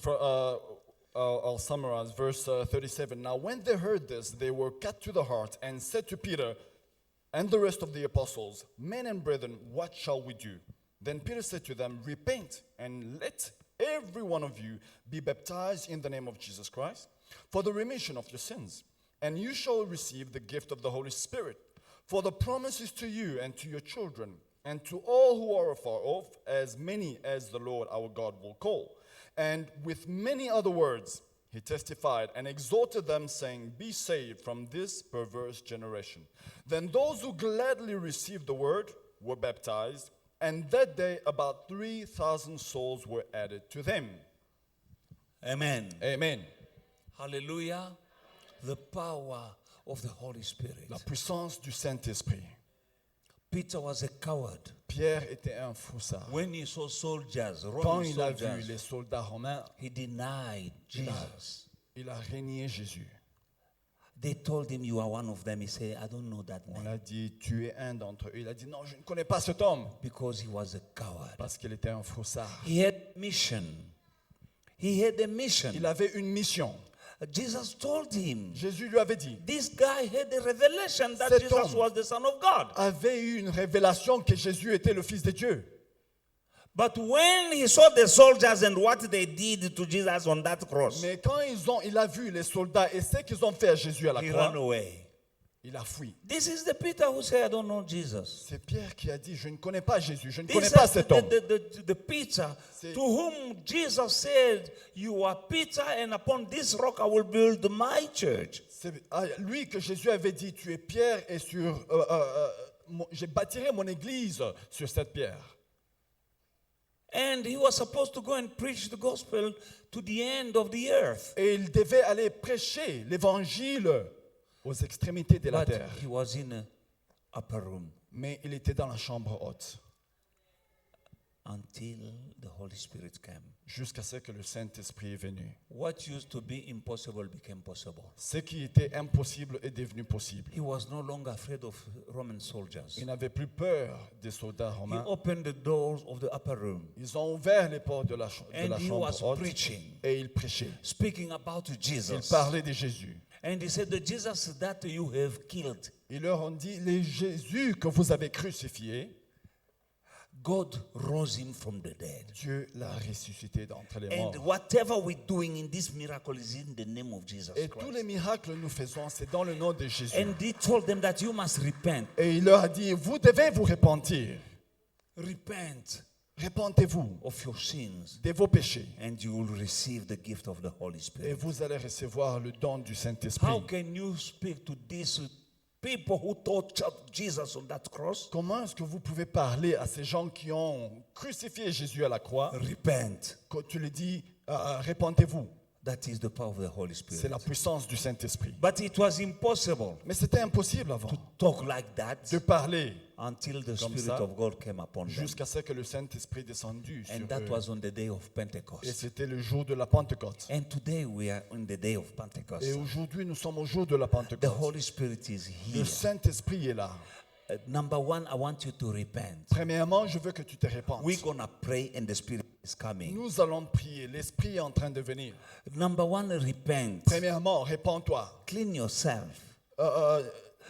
I'll summarize verse 37. Now when they heard this, they were cut to the heart and said to Peter and the rest of the apostles, men and brethren, what shall we do? Then Peter said to them, repent and let every one of you be baptized in the name of Jesus Christ for the remission of your sins. And you shall receive the gift of the Holy Spirit. For the promise is to you and to your children and to all who are afar off, as many as the Lord our God will call. And with many other words he testified and exhorted them, saying, be saved from this perverse generation. Then those who gladly received the word were baptized, and that day about 3,000 souls were added to them. Amen. Amen. Hallelujah. The power of the Holy Spirit. La puissance du Saint-Esprit. Peter was a coward. Pierre était un foussard. When he saw soldiers, Quand Roman il a vu soldiers, les soldats romains, he denied Jesus. il a renié Jésus. They told him, you are one of them. He said, I don't know that On name. a dit, tu es un d'entre eux. Il a dit, non, je ne connais pas cet homme. Because he was a coward. Parce qu'il était un foussard. He had mission. He had a mission. Il avait une mission. Jesus told him. Jésus lui avait dit, This guy had a revelation that Cet Jesus homme was the Son of God. avait eu une révélation que Jésus était le Fils de Dieu. But when he saw the soldiers and what they did to Jesus on that cross, Mais quand il a vu les soldats et ce qu'ils ont fait à Jésus à la he croix, ran away. il a fui. This is the Peter who said, I don't know Jesus. C'est Pierre qui a dit, je ne connais pas Jésus, je ne This connais is pas cet homme. the Peter C'est- to whom Jesus said, you are Peter, and upon this rock I will build my church. C'est à lui que Jésus avait dit, tu es Pierre et je bâtirai mon église sur cette pierre. And he was supposed to go and preach the gospel to the end of the earth. Et il devait aller prêcher l'évangile aux extrémités de la But terre. he was in an upper room Mais il était dans la chambre haute until the Holy Spirit came. jusqu'à ce que le Saint-Esprit est venu. What used to be impossible became possible. Ce qui était impossible est devenu possible. He was no longer afraid of Roman soldiers. Il n'avait plus peur des soldats He romains. opened the doors of the upper room Ils ont ouvert les portes de la and he chambre was haute preaching, et il prêchait. speaking about Il Jesus. parlait de Jésus. And he said, the Jesus that you have killed, Ils leur ont dit, les Jésus que vous avez crucifiés, God rose him from the dead. Dieu l'a ressuscité d'entre les morts. And whatever we're doing in this miracle is in the name of Jesus Et tous Christ. les miracles que nous faisons, c'est dans le nom de Jésus. And he told them that you must repent. Et il leur a dit, vous devez vous repentir. Repent Repentez-vous of your sins, de vos péchés. and you will receive the gift of the Holy Et Spirit. vous allez recevoir le don du How Saint-Esprit. can you speak to these people who tortured Jesus on that cross? Comment est-ce que vous pouvez parler à ces gens qui ont crucifié Jésus à la croix Repent. quand tu lui dis, repentez-vous? That is the power of the Holy C'est Spirit. la puissance du Saint-Esprit. But it was impossible Mais c'était impossible avant to talk like that de parler until the Comme Spirit ça, of God came upon them. jusqu'à ce que le Saint-Esprit descendu sur And that eux. was on the day of Et Pentecost. c'était le jour de la Pentecôte. And today we are on the day of Pentecost. Et aujourd'hui, nous sommes au jour de la The Pentecôte. Holy Spirit is Le here. Saint-Esprit est là. Number one, I want you to repent. Premièrement, je veux que tu te répandes. We're going to pray and the Spirit is coming. Nous allons prier. L'Esprit est en train de venir. Number one, repent. Premièrement, répands-toi. Clean yourself.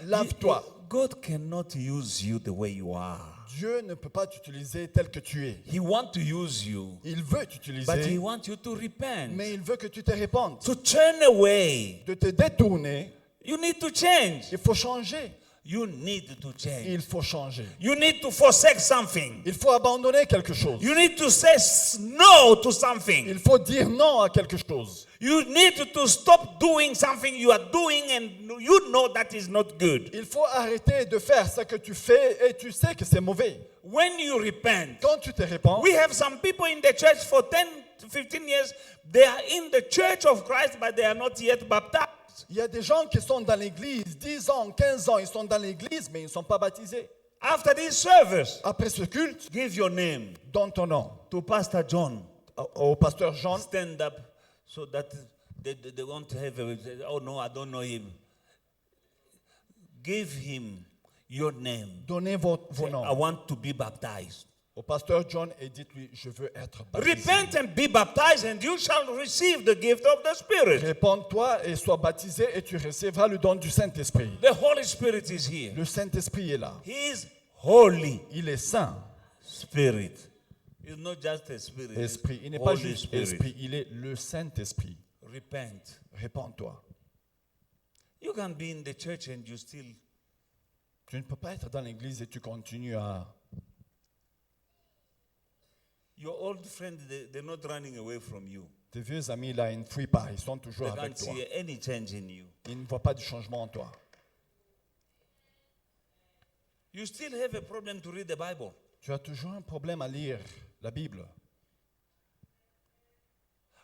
Lave-toi. God cannot use you the way you are. Dieu ne peut pas t'utiliser tel que tu es. He wants to use you, Il veut but He t'utiliser, wants you to repent. mais il veut que tu te répandes. To turn away, De te détourner, you need to change. il faut changer. You need to change. Il faut changer. You need to forsake something. Il faut abandonner quelque chose. You need to say no to something. Il faut dire non à quelque chose. You need to stop doing something you are doing and you know that is not good. Il faut arrêter de faire ce que tu fais et tu sais que c'est mauvais. When you repent, Quand tu te répands, we have some people in the church for 10 to 15 years, they are in the church of Christ, but they are not yet baptized. il y a des gens qui sont dans l'église, 10 ans, 15 ans, ils sont dans l'église, mais ils ne sont pas baptisés. After this service, Après ce culte, give your name donne ton nom to Pastor John. au pasteur Jean. Stand up so that they won't have oh no, I don't know him. Give him your name. Donnez vos Say, I noms want to be baptized. au pasteur John et dites-lui, je veux être baptisé. Repent and be baptized, and you shall receive the gift of the Spirit. Répands-toi et sois baptisé et tu recevras le don du Saint-Esprit. The Holy Spirit is here. Le Saint-Esprit est là. He is holy Il est saint, Spirit. It's not just a spirit. esprit. Il n'est it's pas Holy juste Spirit. esprit, il est le Saint-Esprit. Repent. Répands-toi. You can be in the church and you still. Tu ne peux pas être dans l'église et tu continues à... Your old friends, they're not running away from you. Tes vieux amis là, ils ne fuient pas, ils sont They toujours avec can't toi. see any change in you. Ils ne voient pas de changement en toi. You still have a problem to read the Bible. Tu as toujours un problème à lire la Bible.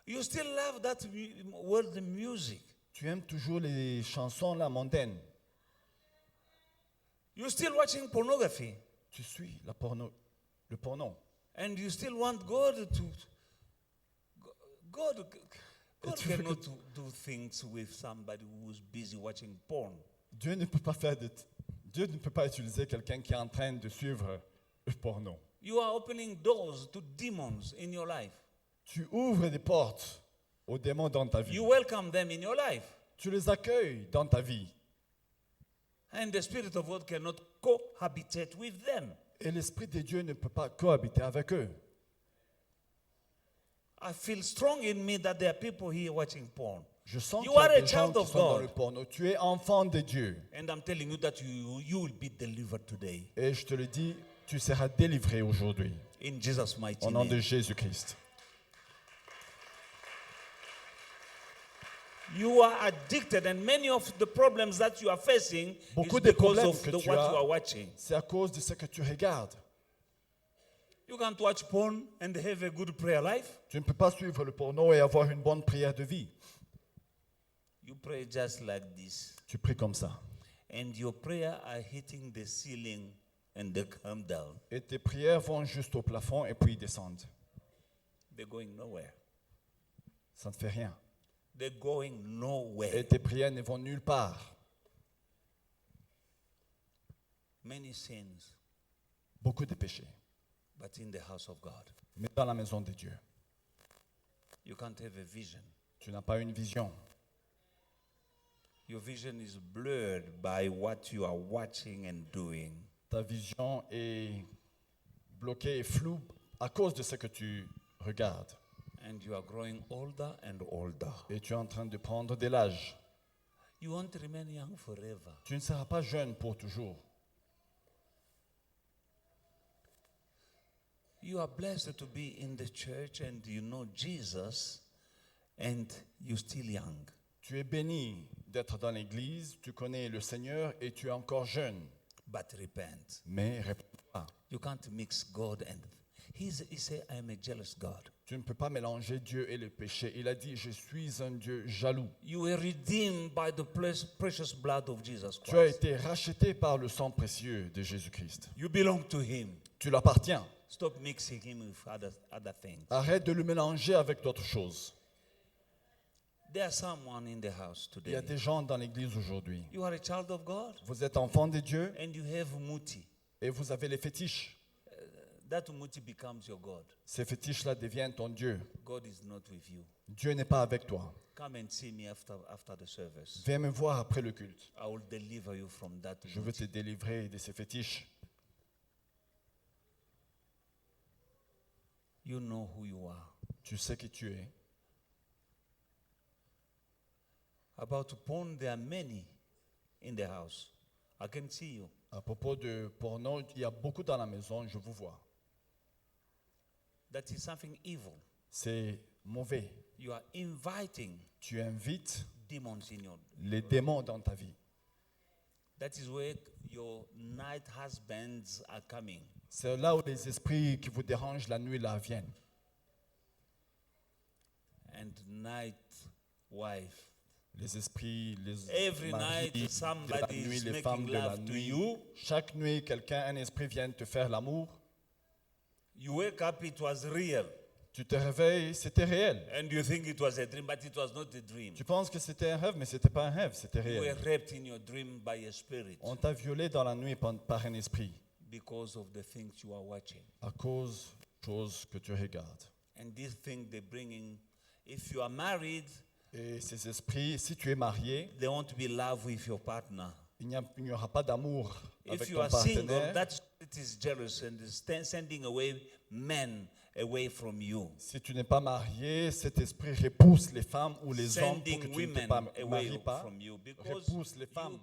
You still love that world music. Tu aimes toujours les chansons là, mondaines. You're still watching pornography. Tu suis le porno. And you still want God to. God tu veux cannot do things with somebody who's busy watching porn. Dieu ne peut pas Dieu ne peut pas utiliser quelqu'un qui est en train de suivre le porno. You are opening doors to demons in your life. Tu ouvres des portes aux démons dans ta vie. You welcome them in your life. Tu les accueilles dans ta vie. And the Spirit of God cannot cohabitate with them. Et l'Esprit de Dieu ne peut pas cohabiter avec eux. I feel strong in me that there are people here watching porn. Je sens You qu'il y are a a des gens child qui of sont dans God. le porno. Tu es enfant de Dieu. And I'm telling you that you will be delivered today. Et je te le dis, tu seras délivré aujourd'hui. In Jesus' mighty Au nom de name. Jésus-Christ. You are addicted, and many of the problems that you are facing Beaucoup is des because problèmes of que what tu you as, are watching. c'est à cause de ce que tu regardes. You can't watch porn and have a good prayer life. Tu ne peux pas suivre le porno et avoir une bonne prière de vie. You pray just like this. Tu pries comme ça. And your prayer are hitting the ceiling and they come down. Et tes prières vont juste au plafond et puis descendent. They're going nowhere. Ça ne fait rien. They're going nowhere. Et tes prières ne vont nulle part. Many sins, Beaucoup de péchés. but in the house of God. Mais dans la maison de Dieu. You can't have a vision. Tu n'as pas une vision. Your vision is blurred by what you are watching and doing. Ta vision est bloqué et flou à cause de ce que tu regardes. And you are growing older and older. Et tu es en train de prendre de l'âge. You won't remain young forever. Tu ne seras pas jeune pour toujours. You are blessed to be in the church and you know Jesus and you're still young. Tu es béni d'être dans l'église, tu connais le Seigneur et tu es encore jeune. But repent. Mais réponds-toi. You can't mix God and he said, I am a jealous God. Tu ne peux pas mélanger Dieu et le péché. Il a dit, je suis un Dieu jaloux. You were redeemed by the precious blood of Jesus Tu as Christ. été racheté par le sang précieux de Jésus-Christ. You belong to him. Tu l'appartiens. Stop mixing him with other things. Arrête de le mélanger avec d'autres choses. There's someone in the house Il y a today. des gens dans l'église aujourd'hui. You are a child of God Vous êtes enfant de Dieu and you have muti. et vous avez les fétiches. That muti becomes your God. Ces fétiches-là deviennent ton Dieu. God is not with you. Dieu n'est pas avec toi. Come and see me after the service. Viens me voir après le culte. I will deliver you from that. Je veux te délivrer de ces fétiches. You know who you are. Tu sais qui tu es. About porn, there are many in the house. I can see you. À propos de porno, il y a beaucoup dans la maison, je vous vois. That is something evil. C'est mauvais. You are inviting Tu invites demons in your. les démons dans ta vie. That is where your night husbands are coming. C'est là où les esprits qui vous dérangent la nuit là viennent. And night wife. Les esprits, les Every maris night de la somebody nuit, is les femmes making de la love to nuit. you. Chaque nuit, quelqu'un, un esprit vient te faire l'amour. You wake up, it was real. Tu te réveilles, c'était réel. And you think it was a dream, but it was not a dream. Tu penses que c'était un rêve, mais c'était pas un rêve, c'était You were réel. raped in your dream by a spirit On t'a violé dans la nuit par un esprit because of the things you are watching. à cause de choses que tu regardes. And this thing they bring in, if you are married, Et ces esprits, si tu es marié, they won't be love with your partner. il n'y aura pas d'amour avec If you ton are single, partenaire. that spirit is jealous and is sending away men away from you. Si tu n'es pas marié, cet esprit repousse les femmes ou les hommes pour que Sending tu ne te women maries away pas. from you because Repousse les femmes